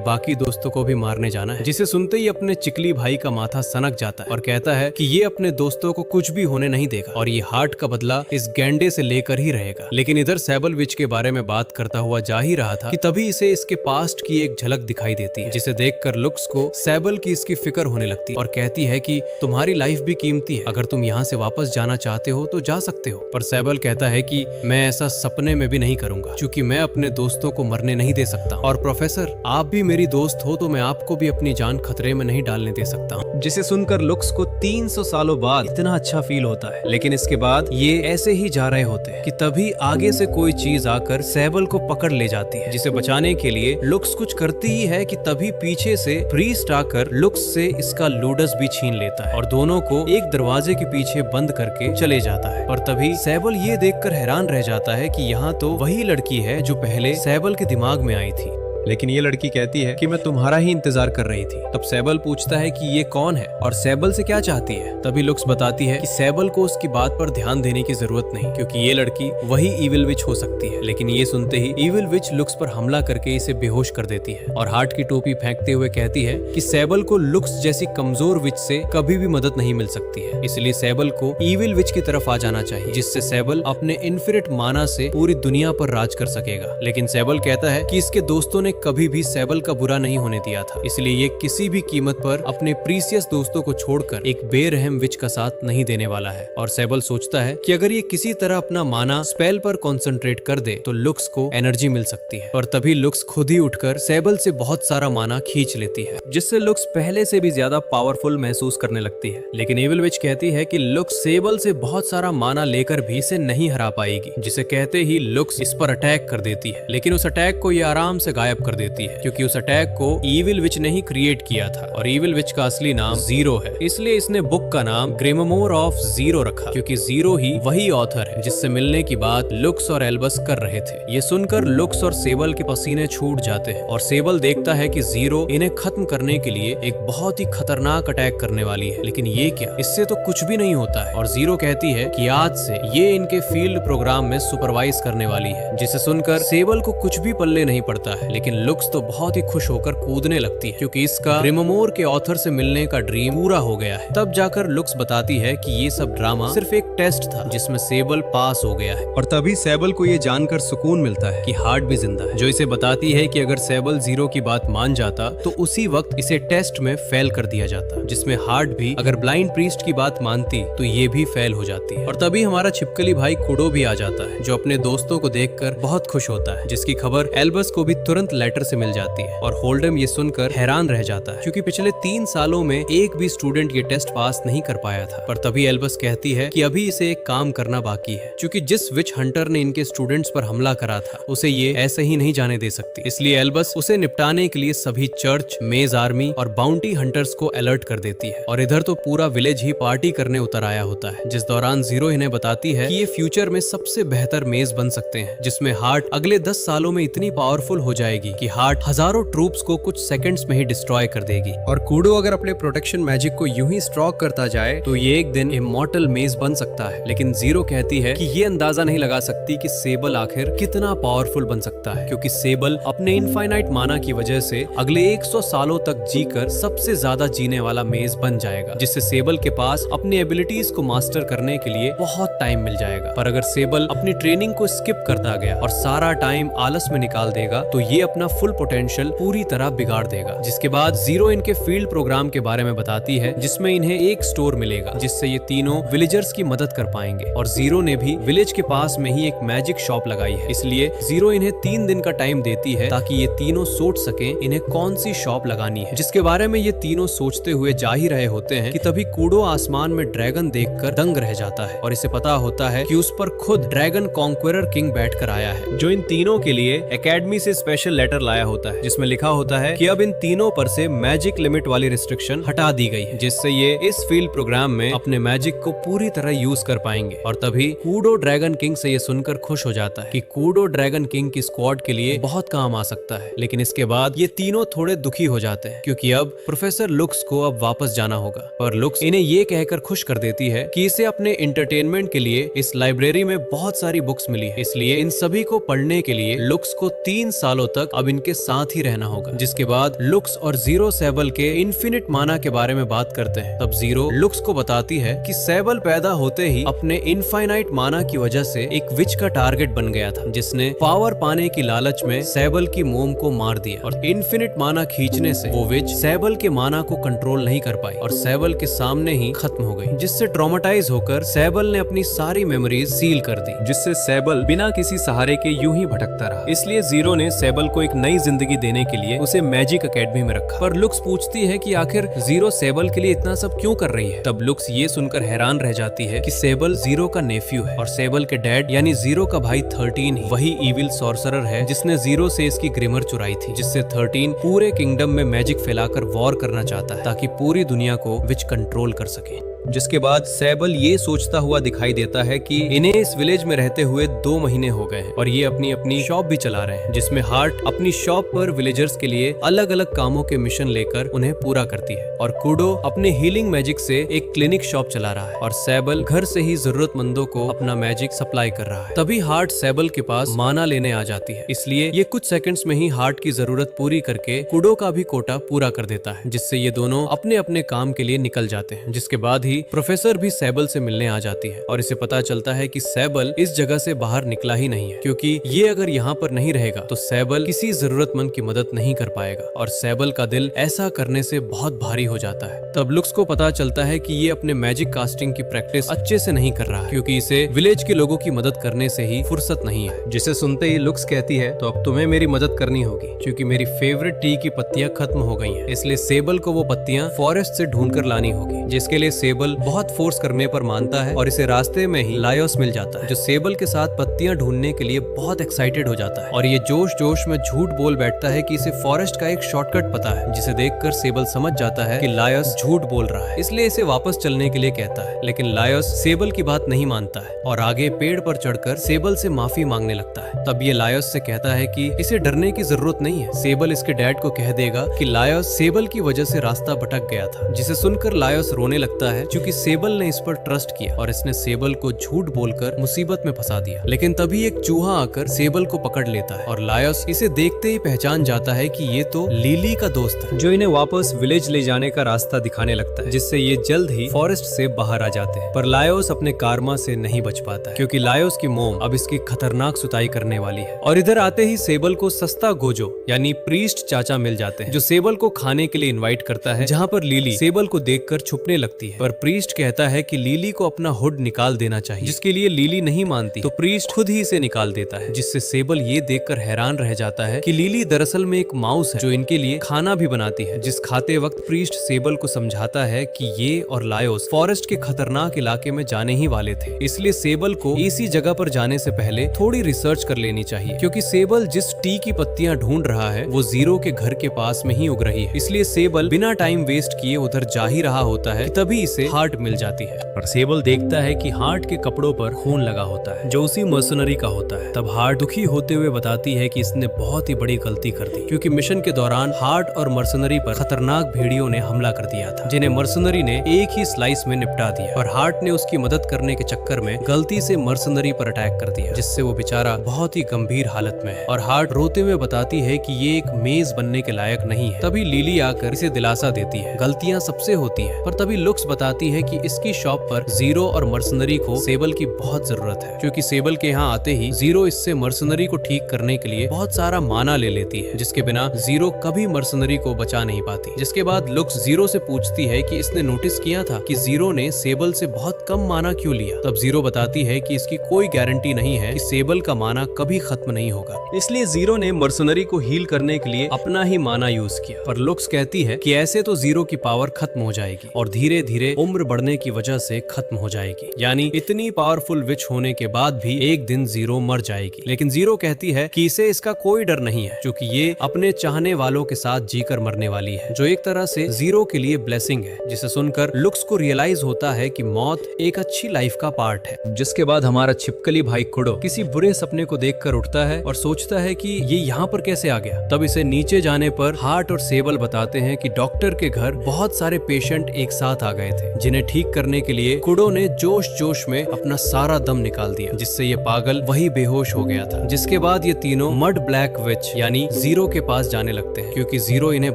बाकी दोस्तों को भी मारने जाना है। जिसे सुनते ही अपने चिकली भाई का माथा सनक जाता है और कहता है कि ये अपने दोस्तों को कुछ भी होने नहीं देगा और ये हार्ट का बदला इस गैंडे से लेकर ही रहेगा। लेकिन इधर सैबल विच के बारे में बात करता हुआ जा ही रहा था कि तभी इसे इसके पास्ट की एक झलक दिखाई देती है, जिसे देखकर लुक्स को सैबल की इसकी फिक्र होने लगती है और कहती है कि तुम्हारी लाइफ भी कीमती है, अगर तुम यहाँ से वापस जाना चाहते हो तो जा सकते हो। पर सैबल कहता है कि मैं ऐसा सपने में भी नहीं करूंगा, क्योंकि मैं अपने दोस्तों को मरने नहीं दे सकता और प्रोफेसर आप भी मेरी दोस्त हो तो मैं आपको भी अपनी जान खतरे में नहीं डालने दे सकता हूँ। जिसे सुनकर लुक्स को 300 सालों बाद इतना अच्छा फील होता है। लेकिन इसके बाद ये ऐसे ही जा रहे होते हैं कि तभी आगे से कोई चीज आकर सैबल को पकड़ ले जाती है, जिसे बचाने के लिए लुक्स कुछ करती ही है कि तभी पीछे से प्रीस्ट आकर लुक्स से इसका लूडस भी छीन लेता है और दोनों को एक दरवाजे के पीछे बंद करके चले जाता है। पर तभी सैबल ये देखकर हैरान रह जाता है कि यहाँ तो वही लड़की है जो पहले सैबल के दिमाग में आई थी। लेकिन ये लड़की कहती है कि मैं तुम्हारा ही इंतजार कर रही थी। तब सैबल पूछता है कि ये कौन है और सैबल से क्या चाहती है। तभी लुक्स बताती है कि सैबल को उसकी बात पर ध्यान देने की जरूरत नहीं, क्योंकि ये लड़की वही इविल विच हो सकती है। लेकिन ये सुनते ही इविल विच लुक्स पर हमला करके इसे बेहोश कर देती है और हार्ट की टोपी फेंकते हुए कहती है कि सैबल को लुक्स जैसी कमजोर विच से कभी भी मदद नहीं मिल सकती है, इसलिए सैबल को इविल विच की तरफ आ जाना चाहिए, जिससे सैबल अपने इन्फिनिट माना से पूरी दुनिया पर राज कर सकेगा। लेकिन सैबल कहता है कि इसके दोस्तों ने कभी भी सैबल का बुरा नहीं होने दिया था, इसलिए ये किसी भी कीमत पर अपने प्रीसियस दोस्तों को छोड़कर एक बेरहम विच का साथ नहीं देने वाला है। और सैबल सोचता है कि अगर ये किसी तरह अपना माना स्पेल पर कंसंट्रेट कर दे तो लुक्स को एनर्जी मिल सकती है। और तभी लुक्स खुद ही उठकर सैबल से बहुत सारा माना खींच लेती है, जिससे लुक्स पहले से भी ज्यादा पावरफुल महसूस करने लगती है। लेकिन इविल विच कहती है कि लुक्स सैबल से बहुत सारा माना लेकर भी इसे नहीं हरा पाएगी, जिसे कहते ही लुक्स इस पर अटैक कर देती है। लेकिन उस अटैक को ये आराम से गायब कर देती है, क्योंकि उस अटैक को इविल विच ने ही क्रिएट किया था और इविल विच का असली नाम जीरो है, इसलिए इसने बुक का नाम ग्रेमोर ऑफ जीरो रखा, क्योंकि जीरो ही वही ऑथर है जिससे मिलने की बात लुक्स और एल्बस कर रहे थे। ये सुनकर लुक्स और सैबल के पसीने छूट जाते हैं और सैबल देखता है कि जीरो इन्हें खत्म करने के लिए एक बहुत ही खतरनाक अटैक करने वाली है। लेकिन ये क्या, इससे तो कुछ भी नहीं होता है। और जीरो कहती है कि आज से ये इनके फील्ड प्रोग्राम में सुपरवाइज करने वाली है, जिसे सुनकर सैबल को कुछ भी पल्ले नहीं पड़ता है। लेकिन लुक्स तो बहुत ही खुश होकर कूदने लगती है, क्योंकि इसका ग्रेमोर के ऑथर से मिलने का ड्रीम पूरा हो गया है। तब जाकर लुक्स बताती है कि ये सब ड्रामा सिर्फ एक टेस्ट था जिसमें सैबल पास हो गया है। और तभी सैबल को ये जानकर सुकून मिलता है कि हार्ट भी जिंदा है, जो इसे बताती है कि अगर सैबल जीरो की बात मान जाता तो उसी वक्त इसे टेस्ट में फेल कर दिया जाता, जिसमें हार्ट भी अगर ब्लाइंड प्रीस्ट की बात मानती तो ये भी फेल हो जाती है। और तभी हमारा छिपकली भाई कूडो भी आ जाता है, जो अपने दोस्तों को देखकर बहुत खुश होता है, जिसकी खबर एल्बस को भी तुरंत लेटर से मिल जाती है। और होल्डम ये सुनकर हैरान रह जाता है, क्योंकि पिछले 3 सालों में एक भी स्टूडेंट ये टेस्ट पास नहीं कर पाया था। पर तभी एल्बस कहती है कि अभी इसे एक काम करना बाकी है, क्योंकि जिस विच हंटर ने इनके स्टूडेंट्स पर हमला करा था उसे ये ऐसे ही नहीं जाने दे सकती, इसलिए एल्बस उसे निपटाने के लिए सभी चर्च, मेज आर्मी और बाउंटी हंटर्स को अलर्ट कर देती है। और इधर तो पूरा विलेज ही पार्टी करने उतर आया होता है, जिस दौरान जीरो इन्हें बताती है कि ये फ्यूचर में सबसे बेहतर मेज बन सकते हैं, जिसमें हार्ट अगले 10 सालों में इतनी पावरफुल हो जाएगी कि हार्ट हजारों ट्रूप्स को कुछ सेकंड्स में ही डिस्ट्रॉय कर देगी। और कूडो अगर अपने प्रोटेक्शन मैजिक को यूं ही स्ट्रॉक करता जाए तो ये एक दिन इमॉर्टल मेज बन सकता है। लेकिन जीरो कहती है कि ये अंदाजा नहीं लगा सकती कि सैबल आखिर कितना पावरफुल बन सकता है, क्योंकि सैबल अपने इनफाइनाइट माना की वजह से अगले 100 सालों तक जीकर सबसे ज्यादा जीने वाला मेज बन जाएगा, जिससे सैबल के पास अपनी एबिलिटीज को मास्टर करने के लिए बहुत टाइम मिल जाएगा। पर अगर सैबल अपनी ट्रेनिंग को स्किप करता गया और सारा टाइम आलस में निकाल देगा तो ये अपने अपना फुल पोटेंशियल पूरी तरह बिगाड़ देगा। जिसके बाद जीरो इनके फील्ड प्रोग्राम के बारे में बताती है, जिसमें इन्हें एक स्टोर मिलेगा जिससे ये तीनों विलेजर्स की मदद कर पाएंगे। और जीरो ने भी विलेज के पास में ही एक मैजिक शॉप लगाई है, इसलिए जीरो इन्हें 3 दिन का टाइम देती है ताकि ये तीनों सोच सकें इन्हें कौन सी शॉप लगानी है। जिसके बारे में ये तीनों सोचते हुए जा ही रहे होते हैं कि तभी कूडो आसमान में ड्रैगन देखकर दंग रह जाता है और इसे पता होता है कि उस पर खुद ड्रैगन कॉन्क्वेरर किंग बैठकर आया है, जो इन तीनों के लिए एकेडमी से स्पेशल लेटर लाया होता है, जिसमें लिखा होता है कि अब इन तीनों पर से मैजिक लिमिट वाली रिस्ट्रिक्शन हटा दी गई है, जिससे ये इस फील्ड प्रोग्राम में अपने मैजिक को पूरी तरह यूज कर पाएंगे। और तभी कूडो ड्रैगन किंग से ये सुनकर खुश हो जाता है कि कूडो ड्रैगन किंग की स्क्वाड के लिए बहुत काम आ सकता है। लेकिन इसके बाद ये तीनों थोड़े दुखी हो जाते हैं क्योंकि अब प्रोफेसर लुक्स को अब वापस जाना होगा। पर लुक्स इन्हें ये कहकर खुश कर देती है कि इसे अपने एंटरटेनमेंट के लिए इस लाइब्रेरी में बहुत सारी बुक्स मिली है, इसलिए इन सभी को पढ़ने के लिए लुक्स को 3 सालों तक अब इनके साथ ही रहना होगा। जिसके बाद लुक्स और जीरो सेबल के इन्फिनिट माना के बारे में बात करते हैं। तब जीरो लुक्स को बताती है कि सेबल पैदा होते ही अपने इनफाइनाइट माना की वजह से एक विच का टारगेट बन गया था, जिसने पावर पाने की लालच में सेबल की मोम को मार दिया और इनफिनिट माना खींचने से वो विच सेबल के माना को कंट्रोल नहीं कर पाई और सेबल के सामने ही खत्म हो गई, जिससे ट्रॉमेटाइज होकर सेबल ने अपनी सारी मेमोरीज सील कर दी, जिससे सेबल बिना किसी सहारे के यूं ही भटकता रहा। इसलिए जीरो ने सेबल को एक नई जिंदगी देने के लिए उसे मैजिक एकेडमी में रखा। पर लुक्स पूछती है कि आखिर जीरो सेबल के लिए इतना सब क्यों कर रही है। तब लुक्स ये सुनकर हैरान रह जाती है कि सेबल जीरो का नेफ्यू है और सेबल के डैड यानी जीरो का भाई 13 ही वही इविल सॉर्सरर है जिसने जीरो से इसकी ग्रिमर चुराई थी, जिससे 13 पूरे किंगडम में मैजिक फैलाकर वॉर करना चाहता है ताकि पूरी दुनिया को विच कंट्रोल कर सके। जिसके बाद सेबल ये सोचता हुआ दिखाई देता है कि इन्हें इस विलेज में रहते हुए 2 महीने हो गए हैं और ये अपनी अपनी शॉप भी चला रहे हैं, जिसमें हार्ट अपनी शॉप पर विलेजर्स के लिए अलग अलग कामों के मिशन लेकर उन्हें पूरा करती है और कूडो अपने हीलिंग मैजिक से एक क्लिनिक शॉप चला रहा है और सेबल घर से ही जरूरतमंदों को अपना मैजिक सप्लाई कर रहा है। तभी हार्ट सेबल के पास माना लेने आ जाती है, इसलिए ये कुछ सेकंड्स में ही हार्ट की जरूरत पूरी करके कूडो का भी कोटा पूरा कर देता है, जिससे ये दोनों अपने अपने काम के लिए निकल जाते हैं। जिसके बाद ही प्रोफेसर भी सेबल से मिलने आ जाती है और इसे पता चलता है कि सेबल इस जगह से बाहर निकला ही नहीं है, क्योंकि ये अगर यहाँ पर नहीं रहेगा तो सेबल किसी जरूरतमंद की मदद नहीं कर पाएगा और सेबल का दिल ऐसा करने से बहुत भारी हो जाता है। तब लुक्स को पता चलता है कि ये अपने मैजिक कास्टिंग की प्रैक्टिस अच्छे से नहीं कर रहा है, क्योंकि इसे विलेज के लोगों की मदद करने से ही फुर्सत नहीं है। जिसे सुनते ही लुक्स कहती है तो अब तुम्हें मेरी मदद करनी होगी, क्योंकि मेरी फेवरेट टी की पत्तियां खत्म हो गई हैं, इसलिए सेबल को वो पत्तियां फॉरेस्ट से ढूंढ कर लानी होगी। जिसके लिए सेबल बहुत फोर्स करने पर मानता है और इसे रास्ते में ही लायोस मिल जाता है, जो सेबल के साथ पत्तियां ढूंढने के लिए बहुत एक्साइटेड हो जाता है और ये जोश जोश में झूठ बोल बैठता है कि इसे फॉरेस्ट का एक शॉर्टकट पता है, जिसे देखकर सेबल समझ जाता है कि लायोस झूठ बोल रहा है, इसलिए इसे वापस चलने के लिए कहता है। लेकिन लायोस सेबल की बात नहीं मानता है और आगे पेड़ पर चढ़कर सेबल से माफी मांगने लगता है। तब ये लायोस से कहता है कि इसे डरने की जरूरत नहीं है, सेबल इसके डैड को कह देगा कि लायोस सेबल की वजह से रास्ता भटक गया था। जिसे सुनकर लायोस रोने लगता है, क्योंकि सेबल ने इस पर ट्रस्ट किया और इसने सेबल को झूठ बोलकर मुसीबत में फंसा दिया। लेकिन तभी एक चूहा आकर सेबल को पकड़ लेता है और लायोस इसे देखते ही पहचान जाता है कि ये तो लिली का दोस्त है, जो इन्हें वापस विलेज ले जाने का रास्ता दिखाने लगता है, जिससे ये जल्द ही फॉरेस्ट से बाहर आ जाते हैं। पर लायोस अपने कारमा से नहीं बच पाता है, क्योंकि लायोस की मोम अब इसकी खतरनाक सुताई करने वाली है। और इधर आते ही सेबल को सस्ता गोजो यानी प्रीस्ट चाचा मिल जाते हैं, जो सेबल को खाने के लिए इनवाइट करता है, जहाँ पर लिली सेबल को देखकर छुपने लगती है। पर प्रीस्ट कहता है कि लिली को अपना हुड निकाल देना चाहिए, जिसके लिए लिली नहीं मानती तो प्रीस्ट खुद ही इसे निकाल देता है, जिससे सेबल ये देखकर हैरान रह जाता है कि लिली दरअसल में एक माउस है जो इनके लिए खाना भी बनाती है। जिस खाते वक्त प्रीस्ट सेबल को समझाता है कि ये और लायोस फॉरेस्ट के खतरनाक इलाके में जाने ही वाले थे, इसलिए सेबल को इसी जगह पर जाने से पहले थोड़ी रिसर्च कर लेनी चाहिए, क्योंकि सेबल जिस टी की पत्तियां ढूंढ रहा है वो जीरो के घर के पास में ही उग रही है। इसलिए सेबल बिना टाइम वेस्ट किए उधर जा ही रहा होता है कि तभी इसे हार्ट मिल जाती है। पर सेबल देखता है कि हार्ट के कपड़ों पर खून लगा होता है, जो उसी मर्सनरी का होता है। तब हार्ट दुखी होते हुए बताती है कि इसने बहुत ही बड़ी गलती कर दी, क्योंकि मिशन के दौरान हार्ट और मर्सनरी पर खतरनाक भेड़ियों ने हमला कर दिया था, जिन्हें मर्सनरी ने एक ही स्लाइस में निपटा दिया। और हार्ट ने उसकी मदद करने के चक्कर में गलती से मर्सनरी पर अटैक कर दिया, जिससे वो बेचारा बहुत ही गंभीर हालत में है। और हार्ट रोते हुए बताती है कि ये एक मेज बनने के लायक नहीं है। तभी लिली आकर इसे दिलासा देती है, गलतियां सबसे होती है। पर तभी लुक्स बताता बताती है कि इसकी शॉप पर जीरो और मर्सनरी को सेबल की बहुत जरूरत है, क्योंकि सेबल के यहाँ आते ही जीरो इससे मर्सनरी को ठीक करने के लिए बहुत सारा माना ले लेती है, जिसके बिना जीरो कभी मर्सनरी को बचा नहीं पाती। जिसके बाद लुक्स जीरो से पूछती है कि इसने नोटिस किया था कि जीरो ने सेबल से बहुत कम माना क्यों लिया। तब जीरो बताती है कि इसकी कोई गारंटी नहीं है कि सेबल का माना कभी खत्म नहीं होगा, इसलिए जीरो ने मर्सनरी को हील करने के लिए अपना ही माना यूज किया। पर लुक्स कहती है कि ऐसे तो जीरो की पावर खत्म हो जाएगी और धीरे धीरे उम्र बढ़ने की वजह से खत्म हो जाएगी, यानी इतनी पावरफुल विच होने के बाद भी एक दिन जीरो मर जाएगी। लेकिन जीरो कहती है कि इसे इसका कोई डर नहीं है, क्योंकि ये अपने चाहने वालों के साथ जीकर मरने वाली है, जो एक तरह से जीरो के लिए ब्लेसिंग है। जिसे सुनकर लुक्स को रियलाइज होता है कि मौत एक अच्छी लाइफ का पार्ट है। जिसके बाद हमारा छिपकली भाई कुडो किसी बुरे सपने को देखकर उठता है और सोचता है कि ये यहाँ पर कैसे आ गया। तब इसे नीचे जाने पर हार्ट और सेबल बताते हैं कि डॉक्टर के घर बहुत सारे पेशेंट एक साथ आ गए थे, जिन्हें ठीक करने के लिए कुडो ने जोश जोश में अपना सारा दम निकाल दिया, जिससे ये पागल वही बेहोश हो गया था। जिसके बाद ये तीनों मड ब्लैक विच यानी जीरो के पास जाने लगते हैं, क्योंकि जीरो इन्हें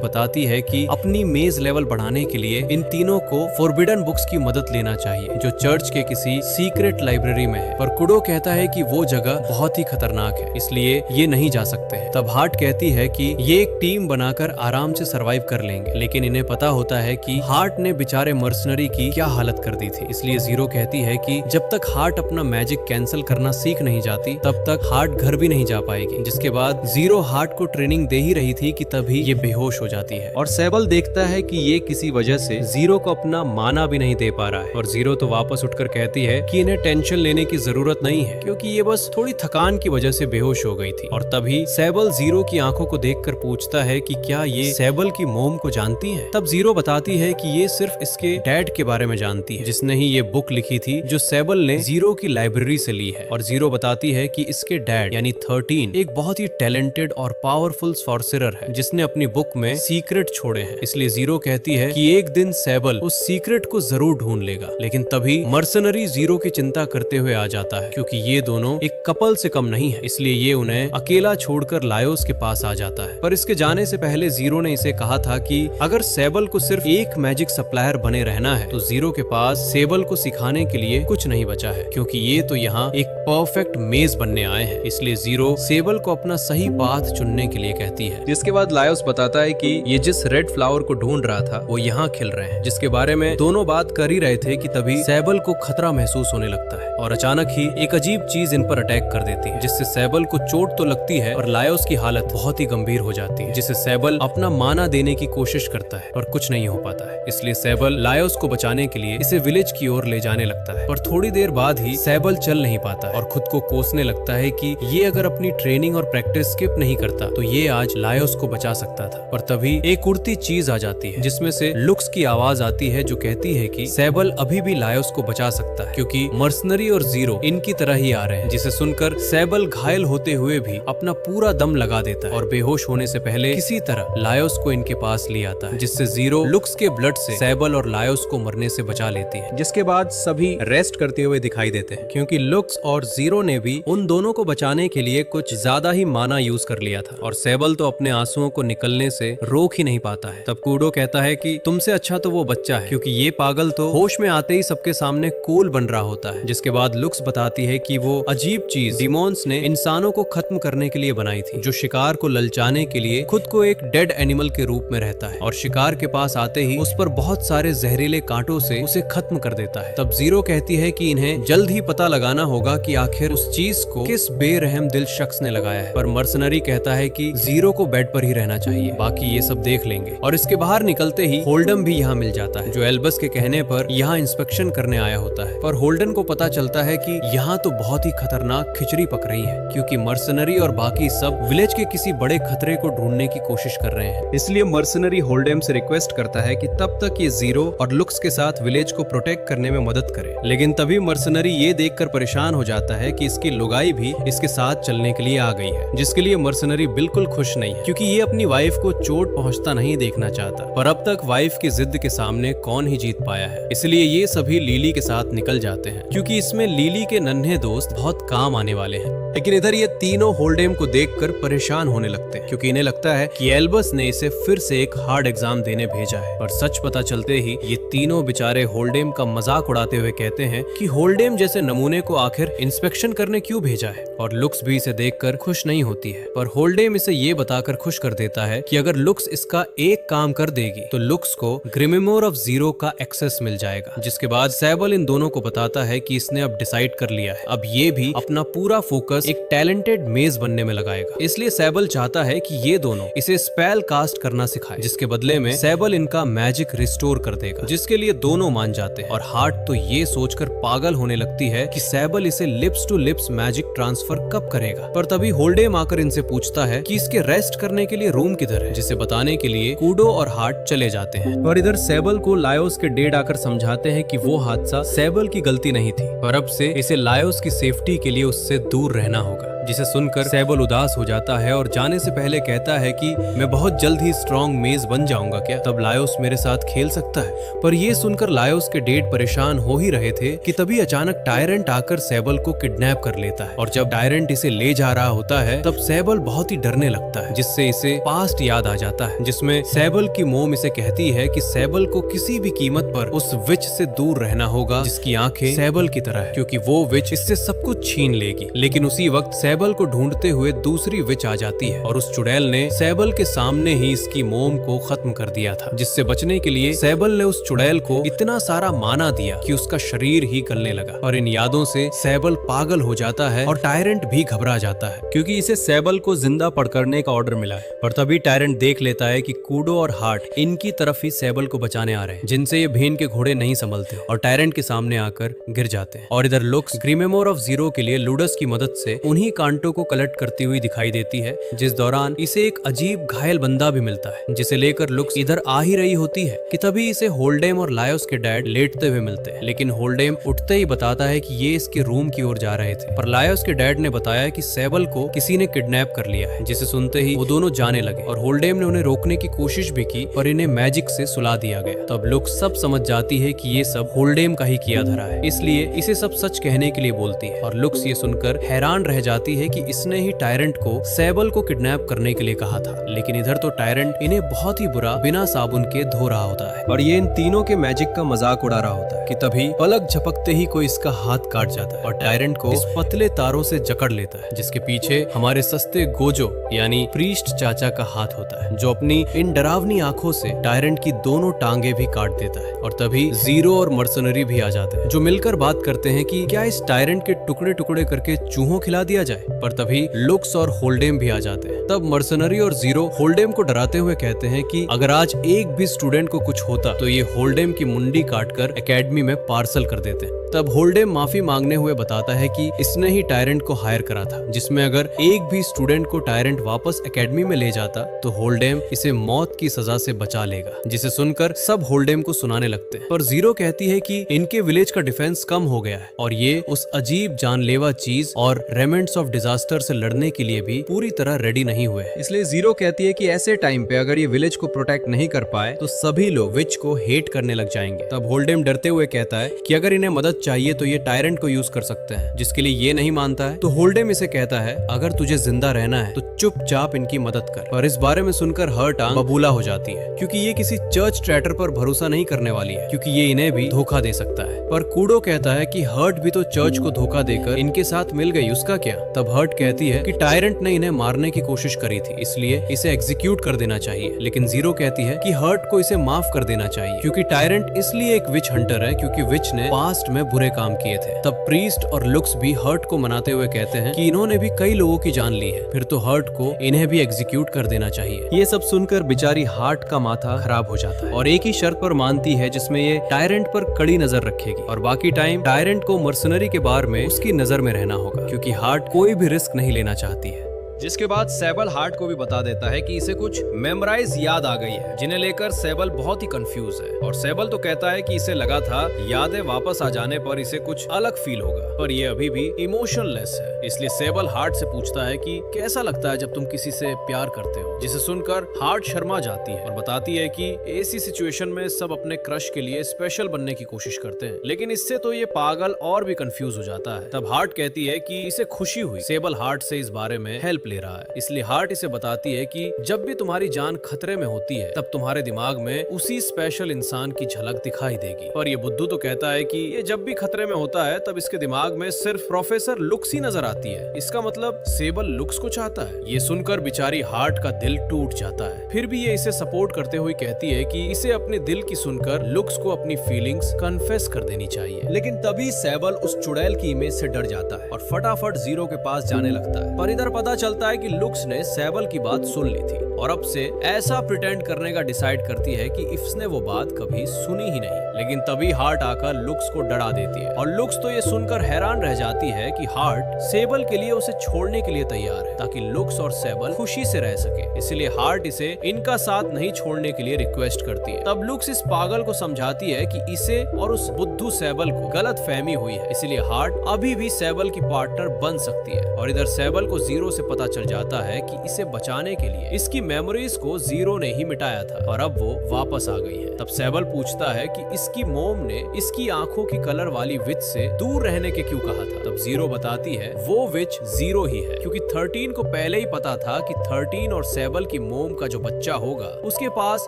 बताती है कि अपनी मेज लेवल बढ़ाने के लिए इन तीनों को फॉरबिडन बुक्स की मदद लेना चाहिए, जो चर्च के किसी सीक्रेट लाइब्रेरी में है। पर कुडो कहता है कि वो जगह बहुत ही खतरनाक है, इसलिए ये नहीं जा सकते हैं। तब हार्ट कहती है कि ये एक टीम बनाकर आराम से सरवाइव कर लेंगे, लेकिन इन्हें पता होता है कि हार्ट ने बेचारे मर्सनरी की क्या हालत कर दी थी। इसलिए जीरो कहती है कि जब तक हार्ट अपना मैजिक कैंसिल करना सीख नहीं जाती तब तक हार्ट घर भी नहीं जा पाएगी। जिसके बाद जीरो हार्ट को ट्रेनिंग दे ही रही थी कि तभी ये बेहोश हो जाती है और सेबल देखता है कि ये किसी वजह से जीरो को अपना माना भी नहीं दे पा रहा है। और जीरो तो वापस उठकर कहती है कि इन्हें टेंशन लेने की जरूरत नहीं है, क्योंकि ये बस थोड़ी थकान की वजह से बेहोश हो गई थी। और तभी सेबल जीरो की आंखों को देखकर पूछता है कि क्या ये सेबल की मोम को जानती है। तब जीरो बताती है कि ये सिर्फ इसके डैड के बारे में जानती है, जिसने ही ये बुक लिखी थी जो सेबल ने जीरो की लाइब्रेरी से ली है। और जीरो बताती है कि इसके डैड यानी 13 एक बहुत ही टैलेंटेड और पावरफुल सॉर्सरर है, जिसने अपनी बुक में सीक्रेट छोड़े हैं। इसलिए जीरो कहती है कि एक दिन सेबल उस सीक्रेट को जरूर ढूंढ लेगा। लेकिन तभी मर्सनरी जीरो की चिंता करते हुए आ जाता है, क्योंकि ये दोनों एक कपल से कम नहीं है, इसलिए ये उन्हें अकेला छोड़कर लायोस के पास आ जाता है। पर इसके जाने से पहले जीरो ने इसे कहा था कि अगर सेबल को सिर्फ एक मैजिक सप्लायर बने रहना है तो जीरो के पास सेबल को सिखाने के लिए कुछ नहीं बचा है, क्योंकि ये तो यहाँ एक परफेक्ट मेज बनने आए हैं। इसलिए जीरो सेबल को अपना सही पाथ चुनने के लिए कहती है। जिसके बाद लायोस बताता है कि ये जिस रेड फ्लावर को ढूंढ रहा था वो यहाँ खिल रहे हैं, जिसके बारे में दोनों बात कर ही रहे थे कि तभी सेबल को खतरा महसूस होने लगता है और अचानक ही एक अजीब चीज इन पर अटैक कर देती है, जिससे सेबल को चोट तो लगती है और लायोस की हालत बहुत ही गंभीर हो जाती है, जिसे सेबल अपना माना देने की कोशिश करता है पर कुछ नहीं हो पाता है। इसलिए सेबल लायोस को बचाने के लिए इसे विलेज की ओर ले जाने लगता है। पर थोड़ी देर बाद ही सेबल चल नहीं पाता और खुद को कोसने लगता है कि ये अगर अपनी ट्रेनिंग और प्रैक्टिस स्किप नहीं करता तो ये आज लायोस को बचा सकता था। पर तभी एक उड़ती चीज आ जाती है, जिसमें से लुक्स की आवाज आती है, जो कहती है कि सेबल अभी भी लायोस को बचा सकता है, क्योंकि मर्सनरी और जीरो इनकी तरह ही आ रहे हैं। जिसे सुनकर सेबल घायल होते हुए भी अपना पूरा दम लगा देता है और बेहोश होने से पहले किसी तरह लायोस को इनके पास ले आता है, जिससे जीरो लुक्स के ब्लड से सेबल और लायोस को मरने से बचा लेती है। जिसके बाद सभी रेस्ट करते हुए दिखाई देते हैं, क्योंकि लुक्स और जीरो ने भी उन दोनों को बचाने के लिए कुछ ज्यादा ही माना यूज कर लिया था और सेबल तो अपने आंसुओं को निकलने से रोक ही नहीं पाता है। तब कुडो कहता है कि तुमसे अच्छा तो वो बच्चा है, क्योंकि ये पागल तो होश में आते ही सबके सामने कूल बन रहा होता है। जिसके बाद लुक्स बताती है कि वो अजीब चीज डिमोन्स ने इंसानों को खत्म करने के लिए बनाई थी, जो शिकार को ललचाने के लिए खुद को एक डेड एनिमल के रूप में रहता है और शिकार के पास आते ही उस पर बहुत सारे जहरीले कांटों से उसे खत्म कर देता है। तब जीरो कहती है कि इन्हें जल्द ही पता लगाना होगा कि आखिर उस चीज को किस बेरहम दिल शख्स ने लगाया है। पर मर्सनरी कहता है कि जीरो को बेड पर ही रहना चाहिए, बाकी ये सब देख लेंगे। और इसके बाहर निकलते ही होल्डन भी यहाँ मिल जाता है, जो एल्बस के कहने पर यहाँ इंस्पेक्शन करने आया होता है। पर होल्डन को पता चलता है कि यहाँ तो बहुत ही खतरनाक खिचड़ी पक रही है, क्योंकि मर्सनरी और बाकी सब विलेज के किसी बड़े खतरे को ढूंढने की कोशिश कर रहे हैं। इसलिए मर्सनरी होल्डन से रिक्वेस्ट करता है कि तब तक ये जीरो और लुक्स के साथ विलेज को प्रोटेक्ट करने में मदद करे। लेकिन तभी मर्सनरी ये देखकर परेशान हो जाता है कि इसकी लुगाई भी इसके साथ चलने के लिए आ गई है, जिसके लिए मर्सनरी बिल्कुल खुश नहीं है, क्योंकि ये अपनी वाइफ को चोट पहुंचता नहीं देखना चाहता। पर अब तक वाइफ की जिद के सामने कौन ही जीत पाया है, इसलिए ये सभी लिली के साथ निकल जाते हैं, क्योंकि इसमें लिली के नन्हे दोस्त बहुत काम आने वाले हैं। लेकिन इधर ये तीनों होल्डेम को देखकर परेशान होने लगते हैं, क्योंकि इन्हें लगता है कि एल्बस ने इसे फिर से एक हार्ड एग्जाम देने भेजा है। पर सच पता चलते ही ये तीनों तीनों बेचारे होल्डेम का मजाक उड़ाते हुए कहते हैं कि होल्डेम जैसे नमूने को आखिर इंस्पेक्शन करने क्यों भेजा है, और लुक्स भी इसे देखकर खुश नहीं होती है। पर होल्डेम इसे ये बताकर खुश कर देता है कि अगर लुक्स इसका एक काम कर देगी तो लुक्स को ग्रिमेमोर ऑफ जीरो का एक्सेस मिल जाएगा। जिसके बाद सैबल इन दोनों को बताता है कि इसने अब डिसाइड कर लिया है, अब ये भी अपना पूरा फोकस एक टैलेंटेड मेज बनने में लगाएगा। इसलिए सैबल चाहता है कि ये दोनों इसे स्पेल कास्ट करना सिखाए, जिसके बदले में सैबल इनका मैजिक रिस्टोर कर देगा, जिसके लिए दोनों मान जाते हैं। और हार्ट तो ये सोचकर पागल होने लगती है कि सैबल इसे lips to lips magic transfer कब करेगा। पर तभी होल्डेम आकर इनसे पूछता है कि इसके रेस्ट करने के लिए रूम किधर है, जिसे बताने के लिए कूडो और हार्ट चले जाते हैं। और इधर सैबल को लायोस के डेड आकर समझाते हैं कि वो हादसा सैबल की गलती नहीं थी, पर अब से इसे लायोस की सेफ्टी के लिए उससे दूर रहना होगा। जिसे सुनकर सैबल उदास हो जाता है और जाने से पहले कहता है कि मैं बहुत जल्द ही स्ट्रॉन्ग मेज बन जाऊंगा, क्या तब लायोस मेरे साथ खेल सकता है। पर ये सुनकर लायोस के डेड परेशान हो ही रहे थे कि तभी अचानक टायरेंट आकर सैबल को किडनैप कर लेता है। और जब टायरेंट इसे ले जा रहा होता है तब सैबल बहुत ही डरने लगता है, जिससे इसे पास्ट याद आ जाता है, जिसमें सैबल की मोम इसे कहती है कि सैबल को किसी भी कीमत पर उस विच से दूर रहना होगा जिसकी आंखें सैबल की तरह है, क्योंकि वो विच इससे सब कुछ छीन लेगी। लेकिन उसी वक्त सैबल को ढूंढते हुए दूसरी विच आ जाती है और उस चुड़ैल ने सैबल के सामने ही इसकी मोम को खत्म कर दिया था। जिससे बचने के लिए सैबल ने उस चुड़ैल को इतना सारा माना दिया कि उसका शरीर ही गलने लगा। और इन यादों से सैबल पागल हो जाता है और टायरेंट भी घबरा जाता है, क्योंकि इसे सैबल को जिंदा पकड़ने का ऑर्डर मिला है। पर तभी टायरेंट देख लेता है कि कूडो और हार्ट इनकी तरफ ही सैबल को बचाने आ रहे हैं, जिनसे ये भेन के घोड़े नहीं संभलते और टायरेंट के सामने आकर गिर जाते हैं। और इधर लुक्स ग्रीमेमोर ऑफ जीरो के लिए लूडस की मदद से उन्हीं कांटों को कलेक्ट करती हुई दिखाई देती है, जिस दौरान इसे एक अजीब घायल बंदा भी मिलता है, जिसे लेकर लुक्स इधर आ ही रही होती है कि तभी इसे होल्डेम और लायोस के डैड लेटते हुए मिलते हैं। लेकिन होल्डेम उठते ही बताता है कि ये इसके रूम की ओर जा रहे थे, पर लायोस के डैड ने बताया कि सैबल को किसी ने किडनैप कर लिया है। जिसे सुनते ही वो दोनों जाने लगे और होल्डेम ने उन्हें रोकने की कोशिश भी की, पर इन्हें मैजिक से सुला दिया गया। तब लुक्स सब समझ जाती है कि ये सब होल्डेम का ही किया धरा है, इसलिए इसे सब सच कहने के लिए बोलती है। और लुक्स ये सुनकर हैरान रह जाती है कि इसने ही टायरेंट को सैबल को किडनैप करने के लिए कहा था। लेकिन इधर तो टायरेंट इन्हें बहुत ही बुरा बिना साबुन के धो रहा होता है और ये इन तीनों के मैजिक का मजाक उड़ा रहा होता है कि तभी पलक झपकते ही कोई इसका हाथ काट जाता है और टायरेंट को इस पतले तारों से जकड़ लेता है, जिसके पीछे हमारे सस्ते गोजो यानी प्रीस्ट चाचा का हाथ होता है, जो अपनी इन डरावनी आंखों से टायरेंट की दोनों टांगे भी काट देता है। और तभी जीरो और मर्सनरी भी आ जाते हैं, जो मिलकर बात करते हैं कि क्या इस टायरेंट के टुकड़े टुकड़े करके चूहों खिला दिया जाए। पर तभी लुक्स और होल्डेम भी आ जाते हैं। तब मर्सनरी और जीरो होल्डेम को डराते हुए कहते हैं कि अगर आज एक भी स्टूडेंट को कुछ होता तो ये होल्डेम की मुंडी काटकर एकेडमी में पार्सल कर देते। तब होल्डेम माफी मांगने हुए बताता है कि इसने ही टायरेंट को हायर करा था, जिसमें अगर एक भी स्टूडेंट को टायरेंट वापस एकेडमी में ले जाता तो होल्डेम इसे मौत की सजा से बचा लेगा। जिसे सुनकर सब होल्डेम को सुनाने लगते हैं, पर जीरो कहती है कि इनके विलेज का डिफेंस कम हो गया है और ये उस अजीब जानलेवा चीज और रेमेंट्स ऑफ डिजास्टर से लड़ने के लिए भी पूरी तरह रेडी नहीं हुए। इसलिए जीरो कहती है कि ऐसे टाइम पे अगर ये विलेज को प्रोटेक्ट नहीं कर पाए तो सभी लोग विच को हेट करने लग जाएंगे। तब होल्डेम डरते हुए कहता है कि अगर इन्हें मदद चाहिए तो ये टायरेंट को यूज कर सकते हैं, जिसके लिए ये नहीं मानता है। तो होल्डेम इसे कहता है अगर तुझे जिंदा रहना है तो चुपचाप इनकी मदद कर। पर इस बारे में सुनकर हर्ट आंख बबूला हो जाती है, क्योंकि ये किसी चर्च ट्रैटर पर भरोसा नहीं करने वाली है, क्योंकि ये इन्हें भी धोखा दे सकता है। पर कूडो कहता है कि हर्ट भी तो चर्च को धोखा देकर इनके साथ मिल गई, उसका क्या। तब हर्ट कहती है कि टायरेंट ने इन्हें मारने की कोशिश करी थी, इसलिए इसे एग्जीक्यूट कर देना चाहिए। लेकिन जीरो कहती है कि हर्ट को इसे माफ कर देना चाहिए, क्योंकि टायरेंट इसलिए एक विच हंटर है क्योंकि विच ने पास्ट में बुरे काम किए थे। तब प्रीस्ट और लुक्स भी हर्ट को मनाते हुए कहते हैं कि इन्होंने भी कई लोगों की जान ली है, फिर तो हर्ट को इन्हें भी एग्जीक्यूट कर देना चाहिए। ये सब सुनकर बेचारी हार्ट का माथा खराब हो जाता है और एक ही शर्त पर मानती है, जिसमें ये टायरेंट पर कड़ी नजर रखेगी और बाकी टाइम टायरेंट को मर्सनरी के बार में उसकी नजर में रहना होगा, क्योंकि हार्ट कोई भी रिस्क नहीं लेना चाहती है। जिसके बाद सैबल हार्ट को भी बता देता है कि इसे कुछ मेमोराइज याद आ गई है, जिन्हें लेकर सैबल बहुत ही कंफ्यूज है। और सैबल तो कहता है कि इसे लगा था यादें वापस आ जाने पर इसे कुछ अलग फील होगा, पर ये अभी भी इमोशनलेस है। इसलिए सैबल हार्ट से पूछता है कि कैसा लगता है जब तुम किसी से प्यार करते हो, जिसे सुनकर हार्ट शर्मा जाती है और बताती है कि ऐसी सिचुएशन में सब अपने क्रश के लिए स्पेशल बनने की कोशिश करते हैं। लेकिन इससे तो ये पागल और भी कंफ्यूज हो जाता है। तब हार्ट कहती है कि इसे खुशी हुई सैबल हार्ट से इस बारे में हेल्प हेल्प ले रहा है। इसलिए हार्ट इसे बताती है कि जब भी तुम्हारी जान खतरे में होती है तब तुम्हारे दिमाग में उसी स्पेशल इंसान की झलक दिखाई देगी। पर ये बुद्धू तो कहता है कि ये जब भी खतरे में होता है तब इसके दिमाग में सिर्फ प्रोफेसर लुक्स ही नजर आती है। इसका मतलब सेबल लुक्स को चाहता है। ये सुनकर बेचारी हार्ट का दिल टूट जाता है। फिर भी ये इसे सपोर्ट करते हुए कहती है कि इसे अपने दिल की सुनकर लुक्स को अपनी फीलिंग्स कन्फेस कर देनी चाहिए। लेकिन तभी सेबल उस चुड़ैल की इमेज से डर जाता है और फटाफट जीरो के पास जाने लगता है। पर इधर पता चलता है कि लुक्स ने सेबल की बात सुन ली थी और अब से ऐसा प्रिटेंड करने का डिसाइड करती है कि इसने वो बात कभी सुनी ही नहीं। लेकिन तभी हार्ट आकर लुक्स को डरा देती है और लुक्स तो ये सुनकर हैरान रह जाती है कि हार्ट सेबल के लिए उसे छोड़ने के लिए तैयार है ताकि लुक्स और सेबल खुशी से रह सके। इसलिए हार्ट इसे इनका साथ नहीं छोड़ने के लिए रिक्वेस्ट करती है। तब लुक्स इस पागल को समझाती है कि इसे और उस बुद्धू सेबल को गलत फहमी हुई है, इसलिए हार्ट अभी भी सेबल की पार्टनर बन सकती है। और इधर सेबल को जीरो से पता चल जाता है कि इसे बचाने के लिए इसकी मेमोरीज को जीरो ने ही मिटाया था और अब वो वापस आ गई है। तब सेबल पूछता है कि इसकी मोम ने इसकी आंखों की कलर वाली विच से दूर रहने के क्यों कहा था। तब जीरो बताती है वो विच जीरो ही है, क्योंकि 13 को पहले ही पता था कि 13 और सेबल की मोम का जो बच्चा होगा उसके पास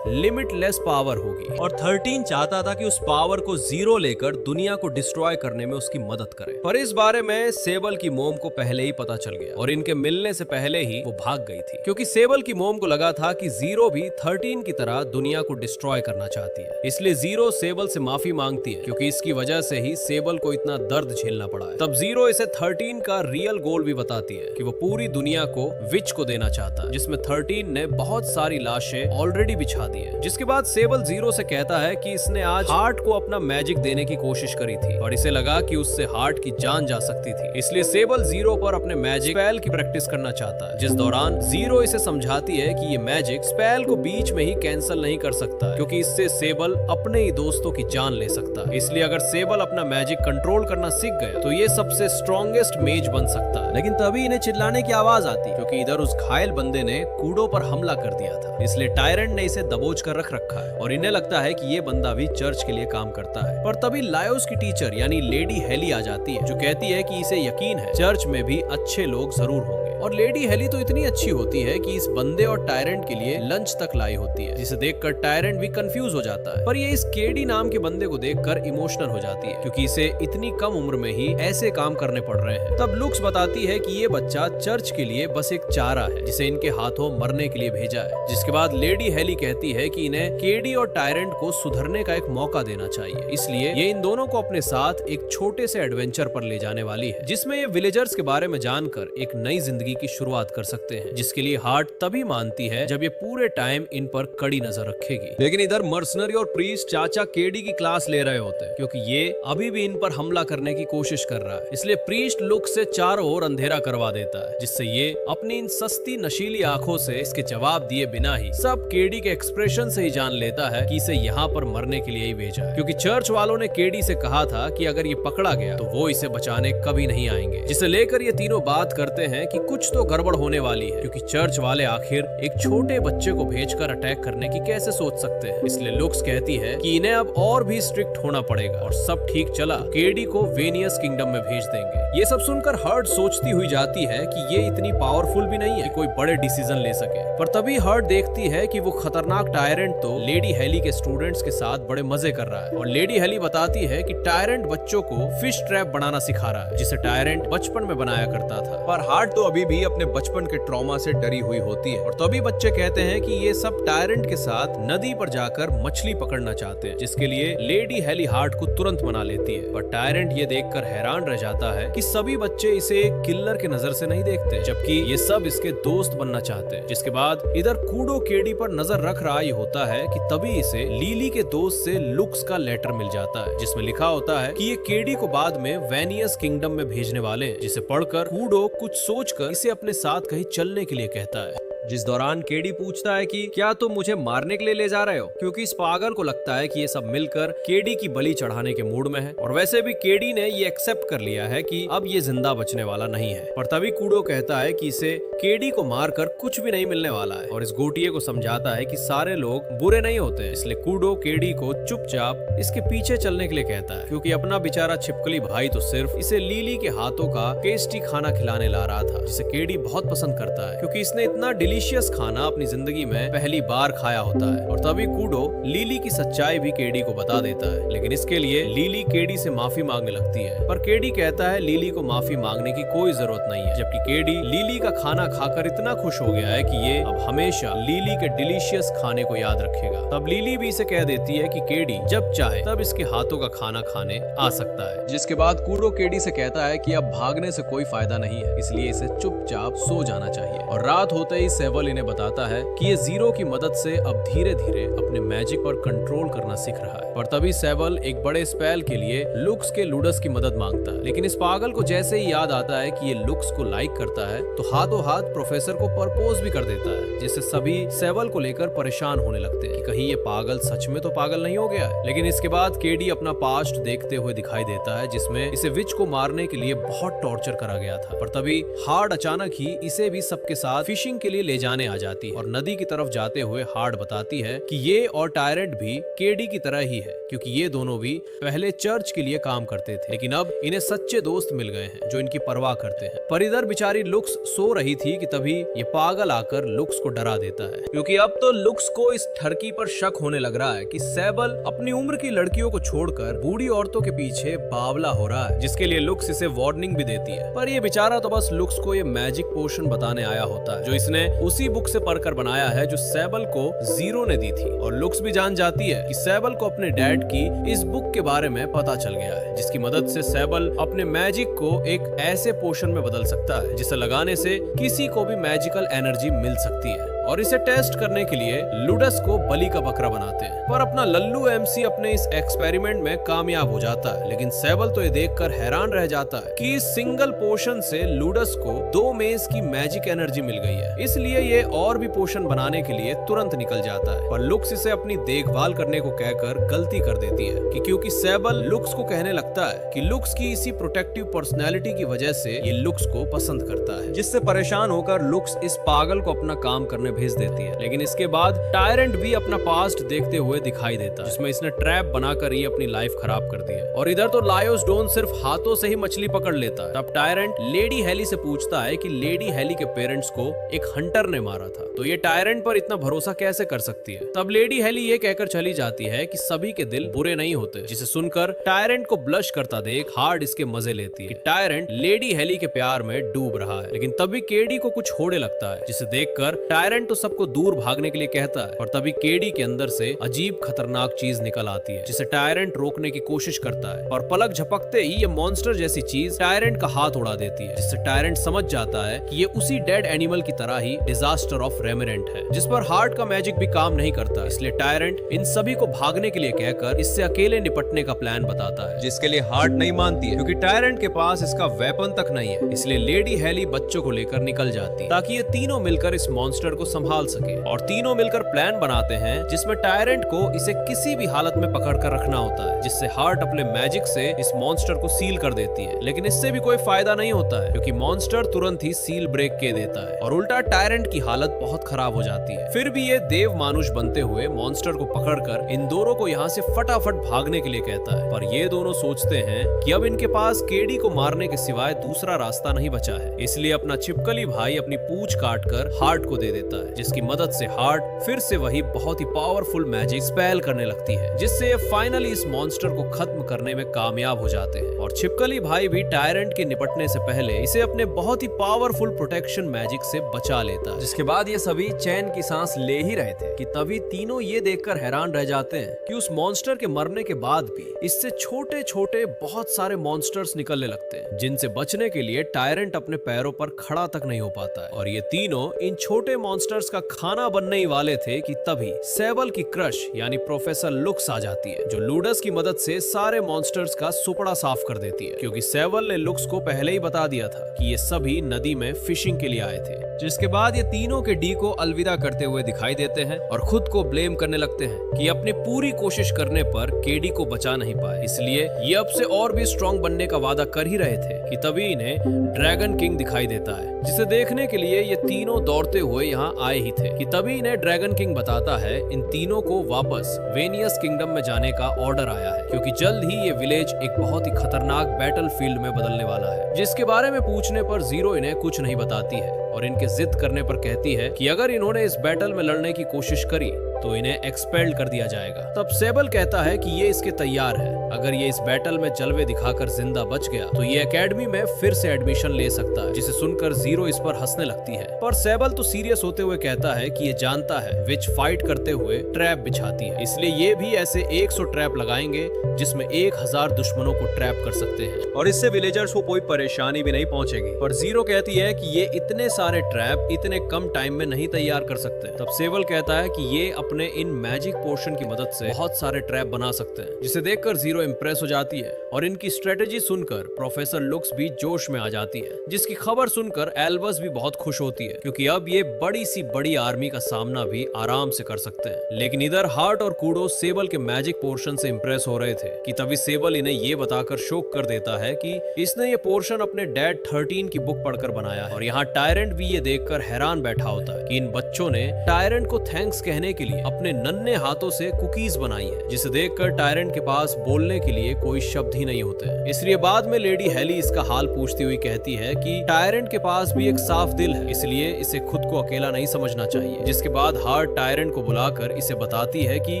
लिमिटलेस पावर होगी और 13 चाहता था कि उस पावर को जीरो लेकर दुनिया को डिस्ट्रॉय करने में उसकी मदद करे। पर इस बारे में सेबल की मोम को पहले ही पता चल गया और इनके मिलने से पहले ही वो भाग गई थी, क्योंकि सेबल की मोम को लगा था कि जीरो भी 13 की तरह दुनिया को डिस्ट्रॉय करना चाहती है। इसलिए जीरो सेबल से माफी मांगती है, क्योंकि इसकी वजह से ही सेबल को इतना दर्द झेलना पड़ा है। तब जीरो इसे 13 का रियल गोल भी बताती है कि वो पूरी दुनिया को विच को देना चाहता है, जिसमें 13 ने बहुत सारी लाशें ऑलरेडी बिछा दी है। जिसके बाद सेबल जीरो से कहता है कि इसने आज हार्ट को अपना मैजिक देने की कोशिश करी थी और इसे लगा कि उससे हार्ट की जान जा सकती थी। इसलिए सेबल जीरो पर अपने मैजिक स्पेल की प्रैक्टिस करना चाहता है, जिस दौरान जीरो इसे समझाती है कि ये मैजिक स्पेल को बीच में ही कैंसिल नहीं कर सकता, क्योंकि इससे सेबल अपने ही दोस्तों की जान ले सकता है। इसलिए अगर सेबल अपना मैजिक कंट्रोल करना सीख गया तो ये सबसे स्ट्रॉन्गेस्ट मेज बन सकता है। लेकिन तभी इन्हें चिल्लाने की आवाज आती है, क्योंकि इधर उस घायल बंदे ने कूडो पर हमला कर दिया था। इसलिए टायरेंट ने इसे दबोच कर रख रखा है और इन्हें लगता है कि ये बंदा भी चर्च के लिए काम करता है। पर तभी लायोस की टीचर यानी लेडी हेली आ जाती है, जो कहती है कि इसे यकीन है चर्च में भी अच्छे लोग जरूर होंगे। और लेडी हेली तो इतनी अच्छी होती है कि इस बंदे और टायरेंट के लिए लंच तक लाई होती है, जिसे देखकर टायरेंट भी कंफ्यूज हो जाता है। पर ये इस केडी नाम के बंदे को देखकर इमोशनल हो जाती है, क्योंकि इसे इतनी कम उम्र में ही ऐसे काम करने पड़ रहे हैं। तब लुक्स बताती है कि ये बच्चा चर्च के लिए बस एक चारा है, जिसे इनके हाथों मरने के लिए भेजा है। जिसके बाद लेडी हेली कहती है कि इन्हें केडी और टायरेंट को सुधरने का एक मौका देना चाहिए, इसलिए ये इन दोनों को अपने साथ एक छोटे से एडवेंचर पर ले जाने वाली है, जिसमें ये विलेजर्स के बारे में जानकर एक नई जिंदगी की शुरुआत कर सकते हैं। जिसके लिए हार्ट तभी मानती है जब ये पूरे टाइम इन पर कड़ी नजर रखेगी। लेकिन इधर मर्सनरी और प्रीस्ट चाचा केडी की क्लास ले रहे होते हैं, क्योंकि ये अभी भी इन पर हमला करने की कोशिश कर रहा है। इसलिए प्रीस्ट लुक से चारों ओर अंधेरा करवा देता है, जिससे ये अपनी इन सस्ती नशीली आंखों से इसके जवाब दिए बिना ही सब केडी के एक्सप्रेशन से ही जान लेता है कि इसे यहाँ पर मरने के लिए ही भेजा है, क्योंकि चर्च वालों ने केडी से कहा था कि अगर ये पकड़ा गया तो वो इसे बचाने कभी नहीं आएंगे। जिसे लेकर ये तीनों बात करते हैं कि कुछ तो गड़बड़ होने वाली है, क्योंकि चर्च वाले आखिर एक छोटे बच्चे को भेजकर अटैक करने की कैसे सोच सकते हैं। इसलिए लुक्स कहती है कि इन्हें अब और भी स्ट्रिक्ट होना पड़ेगा और सब ठीक चला केडी को वेनियस किंगडम में भेज देंगे। ये सब सुनकर हर्ट सोचती हुई जाती है कि ये इतनी पावरफुल भी नहीं है कि कोई बड़े डिसीजन ले सके। पर तभी हर्ट देखती है कि वो खतरनाक टायरेंट तो लेडी हेली के स्टूडेंट्स के साथ बड़े मजे कर रहा है और लेडी हेली बताती है कि टायरेंट बच्चों को फिश ट्रैप बनाना सिखा रहा है, जिसे टायरेंट बचपन में बनाया करता था। पर हार्ट तो अभी भी अपने बचपन के ट्रॉमा से डरी हुई होती है और तभी बच्चे कहते हैं कि ये सब टायरेंट के साथ नदी पर जाकर मछली पकड़ना चाहते हैं, जिसके लिए लेडी हेली हार्ट को तुरंत मना लेती है। पर टायरेंट ये देखकर हैरान रह जाता है कि सभी बच्चे इसे एक किलर के नजर से नहीं देखते, जबकि ये सब इसके दोस्त बनना चाहते हैं। जिसके बाद इधर कूडो केडी पर नजर रख रहा ही होता है कि तभी इसे लीली के दोस्त से लुक्स का लेटर मिल जाता है, जिसमें लिखा होता है कि ये केडी को बाद में वेनियस किंगडम में भेजने वाले हैं, जिसे पढ़कर कूडो कुछ सोचकर इसे अपने साथ कहीं चलने के लिए कहता है। जिस दौरान केडी पूछता है कि क्या तुम मुझे मारने के लिए ले जा रहे हो, क्योंकि इस पागल को लगता है कि ये सब मिलकर केडी की बलि चढ़ाने के मूड में है। और वैसे भी केडी ने ये एक्सेप्ट कर लिया है कि अब ये जिंदा बचने वाला नहीं है। पर तभी कूडो कहता है कि इसे केडी को मारकर कुछ भी नहीं मिलने वाला है और इस गोटिये को समझाता है कि सारे लोग बुरे नहीं होते। इसलिए कूडो केडी को चुपचाप इसके पीछे चलने के लिए कहता है, क्योंकि अपना बेचारा छिपकली भाई तो सिर्फ इसे लिली के हाथों का टेस्टी खाना खिलाने ला रहा था, जिसे केडी बहुत पसंद करता है, क्योंकि इसने इतना डिलीशियस खाना अपनी जिंदगी में पहली बार खाया होता है। और तभी कूडो लिली की सच्चाई भी केडी को बता देता है, लेकिन इसके लिए लिली केडी से माफी मांगने लगती है। पर केडी कहता है लिली को माफी मांगने की कोई जरूरत नहीं है, जबकि केडी लिली का खाना खाकर इतना खुश हो गया है कि ये अब हमेशा लिली के डिलीशियस खाने को याद रखेगा। तब लिली भी इसे कह देती है कि केडी जब चाहे तब इसके हाथों का खाना खाने आ सकता है। जिसके बाद कूडो केडी से कहता है कि अब भागने से कोई फायदा नहीं है, इसलिए इसे चुपचाप सो जाना चाहिए। और रात होते ही सेवल इन्हें बताता है कि ये जीरो की मदद से अब धीरे धीरे अपने मैजिक पर कंट्रोल करना सीख रहा है। पर तभी सेवल एक बड़े स्पेल के लिए लुक्स के लूडस की मदद मांगता है, लेकिन इस पागल को जैसे ही याद आता है कि ये लुक्स को लाइक करता है तो हाथों हाथ प्रोफेसर को प्रपोज भी कर देता है, जिससे सभी सेवल को लेकर परेशान होने लगते हैं कि कहीं ये पागल सच में तो पागल नहीं हो गया है। लेकिन इसके बाद केडी अपना पास्ट देखते हुए दिखाई देता है, जिसमें इसे विच को मारने के लिए बहुत टॉर्चर करा गया था। पर तभी हार्ड अचानक ही इसे भी सबके साथ फिशिंग के लिए ले जाने आ जाती है और नदी की तरफ जाते हुए हार्ड बताती है कि ये और टायरेंट भी केडी की तरह ही है, क्योंकि ये दोनों भी पहले चर्च के लिए काम करते थे, लेकिन अब इन्हें सच्चे दोस्त मिल गए हैं जो इनकी परवाह करते हैं। पर इधर बेचारी लुक्स सो रही थी कि तभी ये पागल आकर लुक्स को डरा देता है, क्योंकि अब तो लुक्स को इस ठरकी पर शक होने लग रहा है कि सेबल अपनी उम्र की लड़कियों को छोड़कर बूढ़ी औरतों के पीछे बावला हो रहा है, जिसके लिए लुक्स इसे वार्निंग भी देती है। पर ये बेचारा तो बस लुक्स को ये मैजिक पोशन बताने आया होता है, जो इसने उसी बुक से पढ़कर बनाया है जो सेबल को जीरो ने दी थी। और लुक्स भी जान जाती है कि सेबल को अपने डैड की इस बुक के बारे में पता चल गया है, जिसकी मदद से सेबल अपने मैजिक को एक ऐसे पोशन में बदल सकता है जिसे लगाने से किसी को भी मैजिकल एनर्जी मिल सकती है। और इसे टेस्ट करने के लिए लूडस को बलि का बकरा बनाते हैं। पर अपना लल्लू एमसी अपने इस एक्सपेरिमेंट में कामयाब हो जाता है, लेकिन सेबल तो ये देखकर हैरान रह जाता है कि इस सिंगल पोशन से लूडस को 2 मेज की मैजिक एनर्जी मिल गई है, इसलिए ये और भी पोशन बनाने के लिए तुरंत निकल जाता है। पर लुक्स इसे अपनी देखभाल करने को कहकर गलती कर देती है कि क्योंकि सेबल लुक्स को कहने लगता है कि लुक्स की इसी प्रोटेक्टिव पर्सनैलिटी की वजह से ये लुक्स को पसंद करता है, जिससे परेशान होकर लुक्स इस पागल को अपना काम करने भेज देती है। लेकिन इसके बाद टायरेंट भी अपना पास्ट देखते हुए दिखाई देता है, जिसमें इसने ट्रैप बनाकर ही अपनी लाइफ खराब कर दी है। और इधर तो लायोस डोन सिर्फ हाथों से ही मछली पकड़ लेता है। तब टायरेंट लेडी हेली से पूछता है कि लेडी हेली के पेरेंट्स को एक हंटर ने मारा था, तो ये टायरेंट पर इतना भरोसा कैसे कर सकती है। तब लेडी हेली ये कहकर चली जाती है कि सभी के दिल बुरे नहीं होते, जिसे सुनकर टायरेंट को ब्लश करता देख हार्ड इसके मजे लेती है कि टायरेंट लेडी हेली के प्यार में डूब रहा है। लेकिन तभी केडी को कुछ होने लगता है, जिसे देखकर टायरेंट तो सबको दूर भागने के लिए कहता है। और तभी केडी के अंदर से अजीब खतरनाक चीज निकल आती है, जिसे टायरेंट रोकने की कोशिश करता है। और पलक झपकते ही ये मॉन्स्टर जैसी चीज टायरेंट का हाथ उड़ा देती है, जिससे टायरेंट समझ जाता है कि ये उसी डेड एनिमल की तरह ही डिजास्टर ऑफ रेमिनेंट है, जिस पर हार्ट का मैजिक भी काम नहीं करता। इसलिए टायरेंट इन सभी को भागने के लिए कहकर इससे अकेले निपटने का प्लान बताता है, जिसके लिए हार्ट नहीं मानती है, क्योंकि टायरेंट के पास इसका वेपन तक नहीं है। इसलिए लेडी हेली बच्चों को लेकर निकल जाती है ताकि ये तीनों मिलकर इस मॉन्स्टर को संभाल सके। और तीनों मिलकर प्लान बनाते हैं, जिसमें टायरेंट को इसे किसी भी हालत में पकड़ कर रखना होता है, जिससे हार्ट अपने मैजिक से इस मॉन्स्टर को सील कर देती है। लेकिन इससे भी कोई फायदा नहीं होता है, क्योंकि मॉन्स्टर तुरंत ही सील ब्रेक के देता है और उल्टा टायरेंट की हालत बहुत खराब हो जाती है। फिर भी ये देव मानुष बनते हुए मॉन्स्टर को पकड़कर इन दोनों को यहाँ से फटाफट भागने के लिए कहता है। पर ये दोनों सोचते हैं कि अब इनके पास केडी को मारने के सिवाय दूसरा रास्ता नहीं बचा है, इसलिए अपना छिपकली भाई अपनी पूंछ काटकर हार्ट को दे देता है, जिसकी मदद से हार्ट फिर से वही बहुत ही पावरफुल मैजिक स्पेल करने लगती है, जिससे ये फाइनली इस मॉन्स्टर को खत्म करने में कामयाब हो जाते हैं। और छिपकली भाई भी टायरेंट के निपटने से पहले इसे अपने बहुत ही पावरफुल प्रोटेक्शन मैजिक से बचा लेता है। जिसके बाद ये सभी चैन की सांस ले ही रहे थे कि तभी तीनों ये देखकर हैरान रह जाते हैं कि उस मॉन्स्टर के मरने के बाद भी इससे छोटे छोटे बहुत सारे मॉन्स्टर्स निकलने लगते हैं, जिनसे बचने के लिए टायरेंट अपने पैरों पर खड़ा तक नहीं हो पाता है। और ये तीनों इन छोटे मॉन्स्टर्स का खाना बनने ही वाले थे कि तभी सेबल की क्रश यानी प्रोफेसर लुक्स आ जाती है, जो लूडस की मदद से सारे मॉन्स्टर्स का सुपड़ा साफ कर देती है, क्योंकि सेबल ने लुक्स को पहले ही बता दिया था कि ये सभी नदी में फिशिंग के लिए आए थे। जिसके बाद ये तीनों के डी को अलविदा करते हुए दिखाई देते हैं और खुद को ब्लेम करने लगते हैं कि अपनी पूरी कोशिश करने पर केडी को बचा नहीं पाए, इसलिए ये अब से और भी स्ट्रॉन्ग बनने का वादा कर ही रहे थे कि तभी इन्हें ड्रैगन किंग दिखाई देता है, जिसे देखने के लिए ये तीनों दौड़ते हुए यहाँ आए ही थे कि तभी इन्हें ड्रैगन किंग बताता है इन तीनों को वापस वेनियस किंगडम में जाने का ऑर्डर आया है, क्योंकि जल्द ही ये विलेज एक बहुत ही खतरनाक बैटल फील्ड में बदलने वाला है, जिसके बारे में पूछने पर जीरो इन्हें कुछ नहीं बताती है और इनके जिद करने पर कहती है कि अगर इन्होंने इस बैटल में लड़ने की कोशिश करी तो इन्हें एक्सपेल्ड कर दिया जाएगा। तब सेबल कहता है कि ये इसके तैयार है, अगर ये इस बैटल में जलवे दिखाकर जिंदा बच गया तो ये एकेडमी में फिर से एडमिशन ले सकता है, जिसे सुनकर जीरो इस पर हंसने लगती है। पर सेबल तो सीरियस होते हुए कहता है कि ये जानता है विच फाइट करते हुए ट्रैप बिछाती है, इसलिए ये भी ऐसे 100 ट्रैप लगाएंगे जिसमें 1000 दुश्मनों को ट्रैप कर सकते हैं और इससे विलेजर्स को कोई परेशानी भी नहीं पहुंचेगी। पर जीरो कहती है कि ये इतने सारे ट्रैप इतने कम टाइम में नहीं तैयार कर सकते। तब सेबल कहता है कि ये अपने इन मैजिक पोर्शन की मदद से बहुत सारे ट्रैप बना सकते हैं, जिसे देखकर जीरो इम्प्रेस हो जाती है और इनकी स्ट्रेटेजी सुनकर प्रोफेसर लुक्स भी जोश में आ जाती है, जिसकी खबर सुनकर एल्बस भी बहुत खुश होती है क्योंकि अब ये बड़ी आर्मी का सामना भी आराम से कर सकते हैं। लेकिन इधर हार्ट और कूडो सेबल के मैजिक पोर्शन से इम्प्रेस हो रहे थे कि तभी सेबल इन्हें ये बताकर शोक कर देता है कि इसने ये पोर्शन अपने डैड 13 की बुक पढ़कर बनाया है। और यहाँ टायरेंट भी ये देखकर हैरान बैठा होता है कि इन बच्चों ने टायरेंट को थैंक्स कहने के लिए अपने नन्हे हाथों से कुकीज बनाई है, जिसे देखकर टायरेंट के पास बोलने के लिए कोई शब्द ही नहीं होते। इसलिए बाद में लेडी हेली इसका हाल पूछती हुई कहती है कि टायरेंट के पास भी एक साफ दिल है, इसलिए इसे खुद को अकेला नहीं समझना चाहिए। जिसके बाद हार्ट टायरेंट को बुलाकर इसे बताती है कि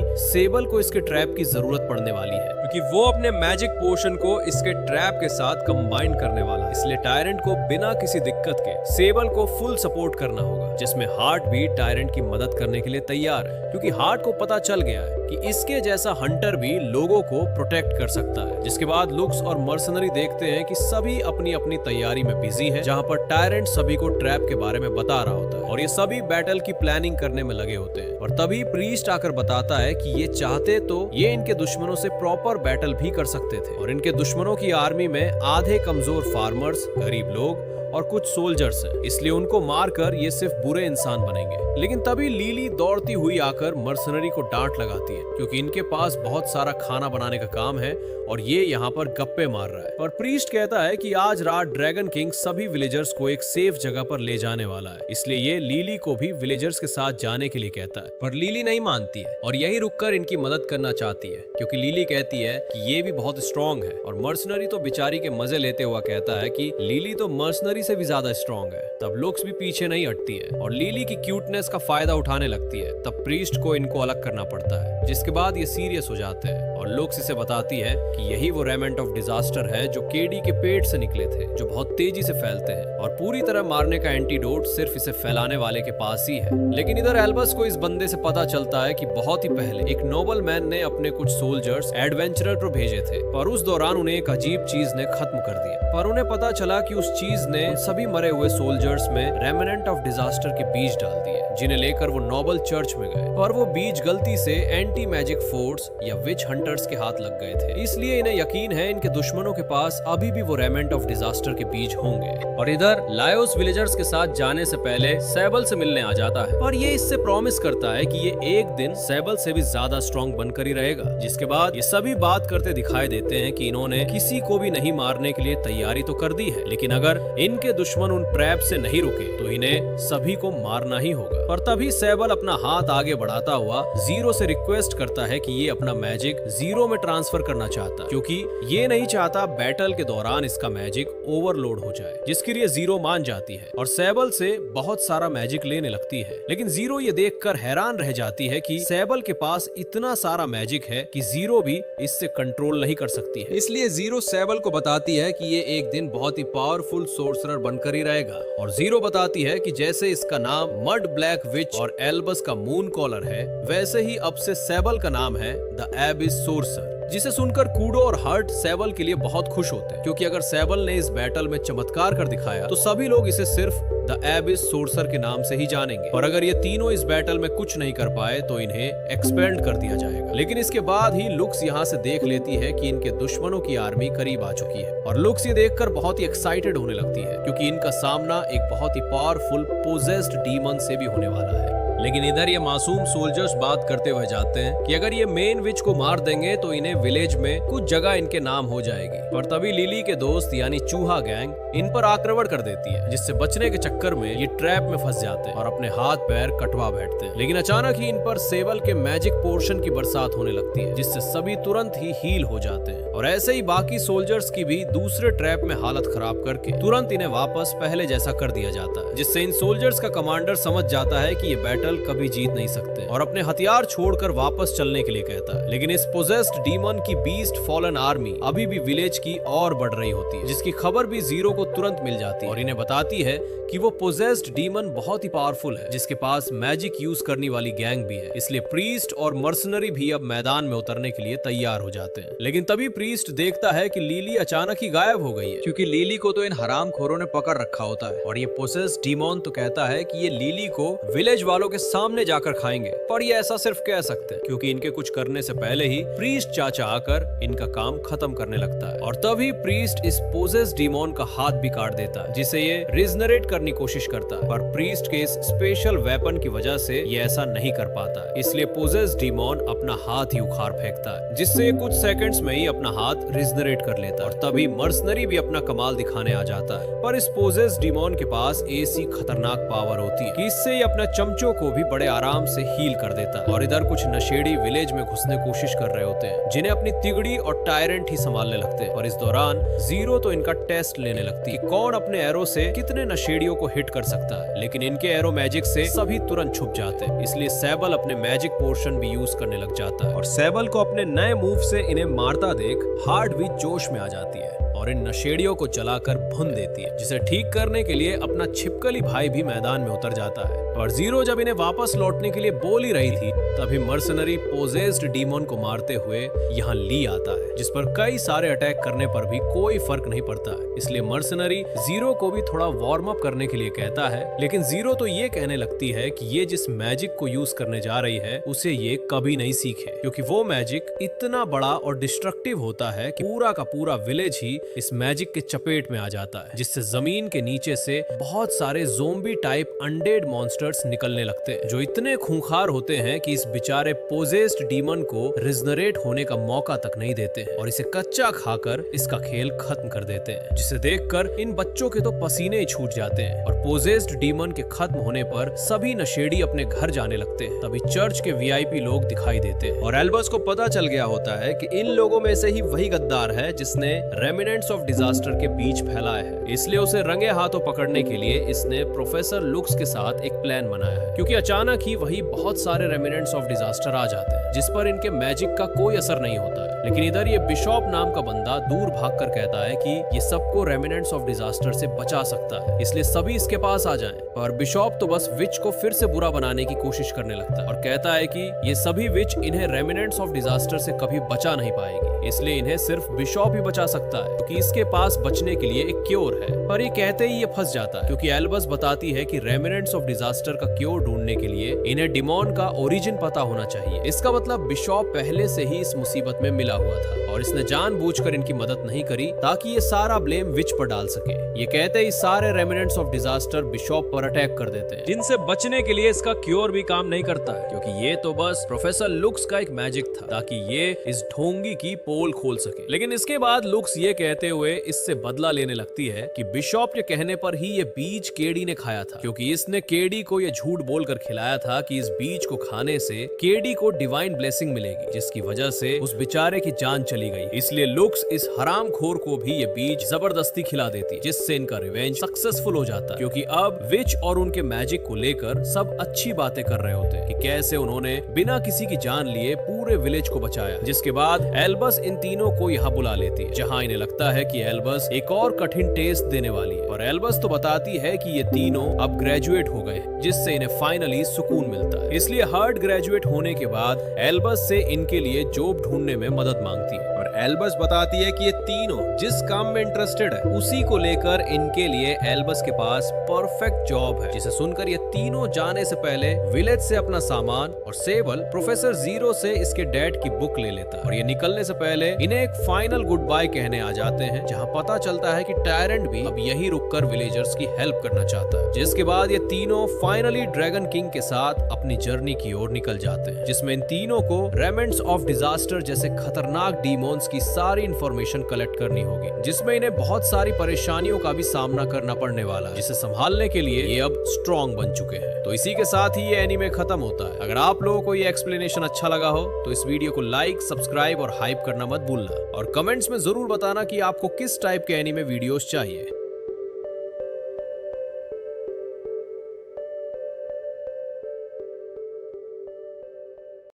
सेबल को इसके ट्रैप की जरूरत पड़ने वाली है, क्योंकि वो अपने मैजिक पोशन को इसके ट्रैप के साथ कंबाइन करने वाला है। इसलिए टायरेंट को बिना किसी दिक्कत के सेबल को फुल सपोर्ट करना होगा, जिसमें हार्ट भी टायरेंट की मदद करने के लिए तैयार है, क्योंकि हार्ट को पता चल गया है कि इसके जैसा हंटर भी लोगों को प्रोटेक्ट कर सकता है। जिसके बाद लुक्स और मर्सनरी देखते हैं कि सभी अपनी अपनी तैयारी में बिजी है, जहां पर टायरेंट सभी को ट्रैप के बारे में बता रहा होता है और ये सभी बैटल की प्लानिंग करने में लगे होते हैं। और तभी प्रीस्ट आकर बताता है कि ये चाहते तो ये इनके दुश्मनों से प्रॉपर बैटल भी कर सकते थे और इनके दुश्मनों की आर्मी में आधे कमजोर फार्मर्स, गरीब लोग और कुछ सोल्जर्स हैं, इसलिए उनको मारकर ये सिर्फ बुरे इंसान बनेंगे। लेकिन तभी लीली दौड़ती हुई आकर मर्सनरी को डांट लगाती है, क्योंकि इनके पास बहुत सारा खाना बनाने का काम है और ये यहाँ पर गप्पे मार रहा है। पर प्रीस्ट कहता है कि आज रात ड्रैगन किंग सभी विलेजर्स को एक सेफ जगह पर ले जाने वाला है, इसलिए ये लीली को भी विलेजर्स के साथ जाने के लिए कहता है। पर लीली नहीं मानती है और यही रुककर इनकी मदद करना चाहती है, क्योंकि लीली कहती है कि ये भी बहुत स्ट्रॉन्ग है। और मर्सनरी तो बेचारी के मजे लेते हुआ कहता है कि लीली तो मर्सनरी से भी ज्यादा स्ट्रॉन्ग है। तब लुक्स भी पीछे नहीं हटती है और लीली की क्यूटनेस का फायदा उठाने लगती है। तब प्रीस्ट को इनको अलग करना पड़ता है, जिसके बाद ये सीरियस हो जाते हैं और लुक्स इसे बताती है कि यही वो रेमेंट ऑफ डिजास्टर है जो केडी के पेट से निकले थे, जो बहुत तेजी से फैलते हैं और पूरी तरह मारने का एंटीडोट सिर्फ इसे फैलाने वाले के पास ही है। लेकिन इधर एल्बस को इस बंदे से पता चलता है कि बहुत ही पहले एक नोबल मैन ने अपने कुछ सोल्जर्स एडवेंचरर पर भेजे थे, पर उस दौरान उन्हें एक अजीब चीज ने खत्म कर दिया। पर उन्हें पता चला कि उस चीज ने सभी मरे हुए सोल्जर्स में रेमेनेंट ऑफ डिजास्टर के बीज डाल दिए, जिन्हें लेकर वो नोबल चर्च में गए। पर वो बीज गलती से एंटी मैजिक फोर्स या विच हंटर्स के हाथ लग गए थे, इसलिए इन्हें यकीन है इनके दुश्मनों के पास अभी भी वो रेमेंट ऑफ डिजास्टर के बीज होंगे। और इधर लायोस विलेजर्स के साथ जाने से पहले सेबल से मिलने आ जाता है और ये इससे प्रॉमिस करता है कि ये एक दिन सेबल से भी ज्यादा स्ट्रॉन्ग बनकर ही रहेगा। जिसके बाद ये सभी बात करते दिखाई देते हैं कि इन्होंने किसी को भी नहीं मारने के लिए तैयारी तो कर दी है, लेकिन अगर इनके दुश्मन उन ट्रैप से नहीं रुके तो इन्हें सभी को मारना ही होगा। पर तभी सेबल अपना हाथ आगे बढ़ाता हुआ जीरो से रिक्वेस्ट करता है कि ये अपना मैजिक जीरो में ट्रांसफर करना चाहता है, क्योंकि ये नहीं चाहता बैटल के दौरान इसका मैजिक ओवरलोड हो जाए, जिसके लिए जीरो मान जाती है और सेबल से बहुत सारा मैजिक लेने लगती है। लेकिन जीरो ये देखकर हैरान रह जाती है कि सेबल के पास इतना सारा मैजिक है कि जीरो भी इससे कंट्रोल नहीं कर सकती है। इसलिए जीरो सेबल को बताती है कि ये एक दिन बहुत ही पावरफुल सोर्सरर बनकर ही रहेगा और जीरो बताती है कि जैसे इसका नाम मड ब्लैक विच और एल्बस का मून कॉलर है, वैसे ही अब से सेबल का नाम है द एबिस सोर्सर। जिसे सुनकर कूडो और हर्ट सेबल के लिए बहुत खुश होते हैं, क्योंकि अगर सेबल ने इस बैटल में चमत्कार कर दिखाया तो सभी लोग इसे सिर्फ द एबिस सोर्सर के नाम से ही जानेंगे। और अगर ये तीनों इस बैटल में कुछ नहीं कर पाए तो इन्हें एक्सपेल्ड कर दिया जाएगा। लेकिन इसके बाद ही लुक्स यहाँ से देख लेती है कि इनके दुश्मनों की आर्मी करीब आ चुकी है, और लुक्स ये देखकर बहुत ही एक्साइटेड होने लगती है, क्योंकि इनका सामना एक बहुत ही पावरफुल पोजेस्ड डीमन से भी होने वाला है। लेकिन इधर ये मासूम सोल्जर्स बात करते हुए जाते हैं कि अगर ये मेन विच को मार देंगे तो इन्हें विलेज में कुछ जगह इनके नाम हो जाएगी। पर तभी लिली के दोस्त यानी चूहा गैंग इन पर आक्रमण कर देती है, जिससे बचने के चक्कर में ये ट्रैप में फंस जाते हैं और अपने हाथ पैर कटवा बैठते हैं। लेकिन अचानक ही इन पर सेबल के मैजिक पोर्शन की बरसात होने लगती है, जिससे सभी तुरंत ही हील हो जाते हैं। और ऐसे ही बाकी सोल्जर्स की भी दूसरे ट्रैप में हालत खराब करके तुरंत इन्हें वापस पहले जैसा कर दिया जाता है, जिससे इन सोल्जर्स का कमांडर समझ जाता है कि ये बैटल कभी जीत नहीं सकते और अपने हथियार छोड़कर वापस चलने के लिए कहता है। लेकिन इस पोजेस्ड डीमन की बीस्ट फॉलन आर्मी अभी भी विलेज की और बढ़ रही होती है, जिसकी खबर भी जीरो को तुरंत मिल जाती है और इन्हें बताती है कि वो पोजेस्ड डीमन बहुत ही पावरफुल है, जिसके पास मैजिक यूज करने वाली गैंग भी है। इसलिए प्रीस्ट और मर्सनरी भी अब मैदान में उतरने के लिए तैयार हो जाते हैं। लेकिन तभी प्रीस्ट देखता है कि लिली अचानक ही गायब हो गई है, क्योंकि लिली को तो इन हरामखोरों ने पकड़ रखा होता है। और ये पोजेस्ड डीमन तो कहता है कि ये लिली को विलेज वालों के सामने जाकर खाएंगे, पर ये ऐसा सिर्फ कह सकते हैं क्योंकि इनके कुछ करने से पहले ही प्रीस्ट चाचा आकर इनका काम खत्म करने लगता है। और तभी प्रीस्ट इस पोजेस्ड डीमन का हाथ भी काट देता है, जिसे ये रिजनरेट करने की कोशिश करता है, पर प्रीस्ट के इस स्पेशल वेपन की वजह से ये ऐसा नहीं कर पाता, इसलिए पोजेस्ड डीमन अपना हाथ ही उखाड़ फेंकता है, जिससे कुछ सेकंड्स में ही अपना हाथ रिजनरेट कर लेता है। और तभी मर्सनरी भी अपना कमाल दिखाने आ जाता है, पर इस पोजेस्ड डीमन के पास ऐसी खतरनाक पावर होती है कि इससे ये अपना चमचों को भी बड़े आराम से हील कर देता है। और इधर कुछ नशेड़ी विलेज में घुसने की कोशिश कर रहे होते हैं, जिन्हें अपनी तिगड़ी और टायरेंट ही संभालने लगते हैं। और इस दौरान जीरो तो इनका टेस्ट लेने लगती है कि कौन अपने एरो से कितने नशेड़ियों को हिट कर सकता है। लेकिन इनके एरो मैजिक से सभी तुरंत छुप जाते हैं, इसलिए सेबल अपने मैजिक पोर्शन भी यूज करने लग जाता है। और सेबल को अपने नए मूव से इन्हें मारता देख हार्ट भी जोश में आ जाती है और इन नशेड़ियों को जलाकर भून देती है, जिसे ठीक करने के लिए अपना छिपकली भाई भी मैदान में उतर जाता है। और जीरो जब इन्हें वापस लौटने के लिए बोल ही रही थी, तभी मर्सनरी पोजेस्ड डीमन को मारते हुए यहाँ ली आता है, जिस पर कई सारे अटैक करने पर भी कोई फर्क नहीं पड़ता है। इसलिए मर्सनरी जीरो को भी थोड़ा वार्म अप करने के लिए कहता है, लेकिन जीरो तो ये कहने लगती है कि ये जिस मैजिक को यूज करने जा रही है उसे ये कभी नहीं सीखे, क्योंकि वो मैजिक इतना बड़ा और डिस्ट्रक्टिव होता है कि पूरा का पूरा विलेज ही इस मैजिक के चपेट में आ जाता है, जिससे जमीन के नीचे से बहुत सारे ज़ोंबी टाइप अनडेड मॉन्स्टर्स निकलने लगते हैं, जो इतने खूंखार होते हैं कि इस बेचारे पोजेस्ड डीमन को रिजनरेट होने का मौका तक नहीं देते हैं और इसे कच्चा खाकर इसका खेल खत्म कर देते हैं, जिसे देखकर इन बच्चों के तो पसीने ही छूट जाते हैं। और पोजेस्ड डीमन के खत्म होने पर सभी नशेड़ी अपने घर जाने लगते हैं। तभी चर्च के वीआईपी लोग दिखाई देते हैं और एल्बस को पता चल गया होता है कि इन लोगों में से ही वही गद्दार है जिसने रेमिनेंट्स ऑफ डिजास्टर के बीच फैलाया है। इसलिए उसे रंगे हाथों पकड़ने के लिए इसने प्रोफेसर लुक्स के साथ एक प्लान बनाया है, क्योंकि अचानक ही वही बहुत सारे रेमिनेंट्स ऑफ डिजास्टर आ जाते हैं, जिस पर इनके मैजिक का कोई असर नहीं होता है। लेकिन इधर ये बिशॉप नाम का बंदा दूर भागकर कहता है कि ये सबको रेमिनेंट्स ऑफ डिजास्टर से बचा सकता है, इसलिए सभी इसके पास आ जाएं। और बिशॉप तो बस विच को फिर से बुरा बनाने की कोशिश करने लगता है और कहता है कि ये सभी विच इन्हें रेमिनेंट्स ऑफ डिजास्टर से कभी बचा नहीं पाएगी, इसलिए इन्हें सिर्फ बिशॉप ही बचा सकता है, क्योंकि इसके पास बचने के लिए एक क्योर है। पर ये कहते ही ये फंस जाता है, क्योंकि एल्बस बताती है कि रेमिनेंट्स ऑफ डिजास्टर का क्योर ढूंढने के लिए इन्हें डिमॉन का ओरिजिन पता होना चाहिए। इसका मतलब बिशॉप पहले से ही इस मुसीबत में मिला हुआ था और इसने जानबूझकर इनकी मदद नहीं करी ताकि ये सारा ब्लेम विच पर डाल सके। ये कहते ही सारे रेमिनेंट्स ऑफ डिजास्टर बिशॉप पर अटैक कर देते हैं, जिनसे बचने के लिए इसका क्योर भी काम नहीं करता है, क्योंकि ये तो बस प्रोफेसर लुक्स का एक मैजिक था ताकि ये इस ढोंगी की पोल खोल सके। लेकिन इसके बाद लुक्स ये कहते हुए इससे बदला लेने लगती है कि बिशॉप के कहने पर ही ये बीज केडी ने खाया था, क्योंकि इसने केडी को ये झूठ बोलकर खिलाया था कि इस बीज को खाने से केडी को डिवाइन ब्लेसिंग मिलेगी, जिसकी वजह से उस बेचारे की जान चली गई। इसलिए लुक्स इस हरामखोर को भी ये बीज जबरदस्ती खिला देती, जिससे इनका रिवेंज सक्सेसफुल हो जाता है, क्योंकि अब विच और उनके मैजिक को लेकर सब अच्छी बातें कर रहे होते हैं कि कैसे उन्होंने बिना किसी की जान लिए पूरा पूरे विलेज को बचाया। जिसके बाद एल्बस इन तीनों को यहाँ बुला लेती है, जहाँ इन्हें लगता है कि एल्बस एक और कठिन टेस्ट देने वाली है। और एल्बस तो बताती है कि ये तीनों अब ग्रेजुएट हो गए, जिससे इन्हें फाइनली सुकून मिलता है। इसलिए हर्ट ग्रेजुएट होने के बाद एल्बस से इनके लिए जॉब ढूंढने में मदद मांगती है। और एल्बस बताती है कि ये तीनों जिस काम में इंटरेस्टेड है उसी को लेकर इनके लिए एल्बस के पास परफेक्ट जॉब है। जिसे सुनकर ये तीनों जाने से पहले विलेज से अपना सामान और सेबल प्रोफेसर जीरो से इसके डैड की बुक ले लेता है। और ये निकलने से पहले इन्हें एक फाइनल गुड बाय कहने आ जाते हैं, जहाँ पता चलता है कि टायरेंट भी अब यही रुककर विलेजर्स की हेल्प करना चाहता है। जिसके बाद ये तीनों फाइनली ड्रैगन किंग के साथ अपनी जर्नी की ओर निकल जाते हैं, जिसमें इन तीनों को रेमेंट्स ऑफ डिजास्टर जैसे खतरनाक डीमोन्स की सारी इंफॉर्मेशन कलेक्ट करनी होगी, जिसमें इन्हें बहुत सारी परेशानियों का भी सामना करना पड़ने वाला है, जिसे संभालने के लिए ये अब स्ट्रॉन्ग बन चुके हैं। तो इसी के साथ ही ये एनीमे खत्म होता है। अगर आप लोगों को ये एक्सप्लेनेशन अच्छा लगा हो तो इस वीडियो को लाइक, सब्सक्राइब और हाइप करना मत भूलना, और कमेंट्स में जरूर बताना कि आपको किस टाइप के एनीमे वीडियोस चाहिए।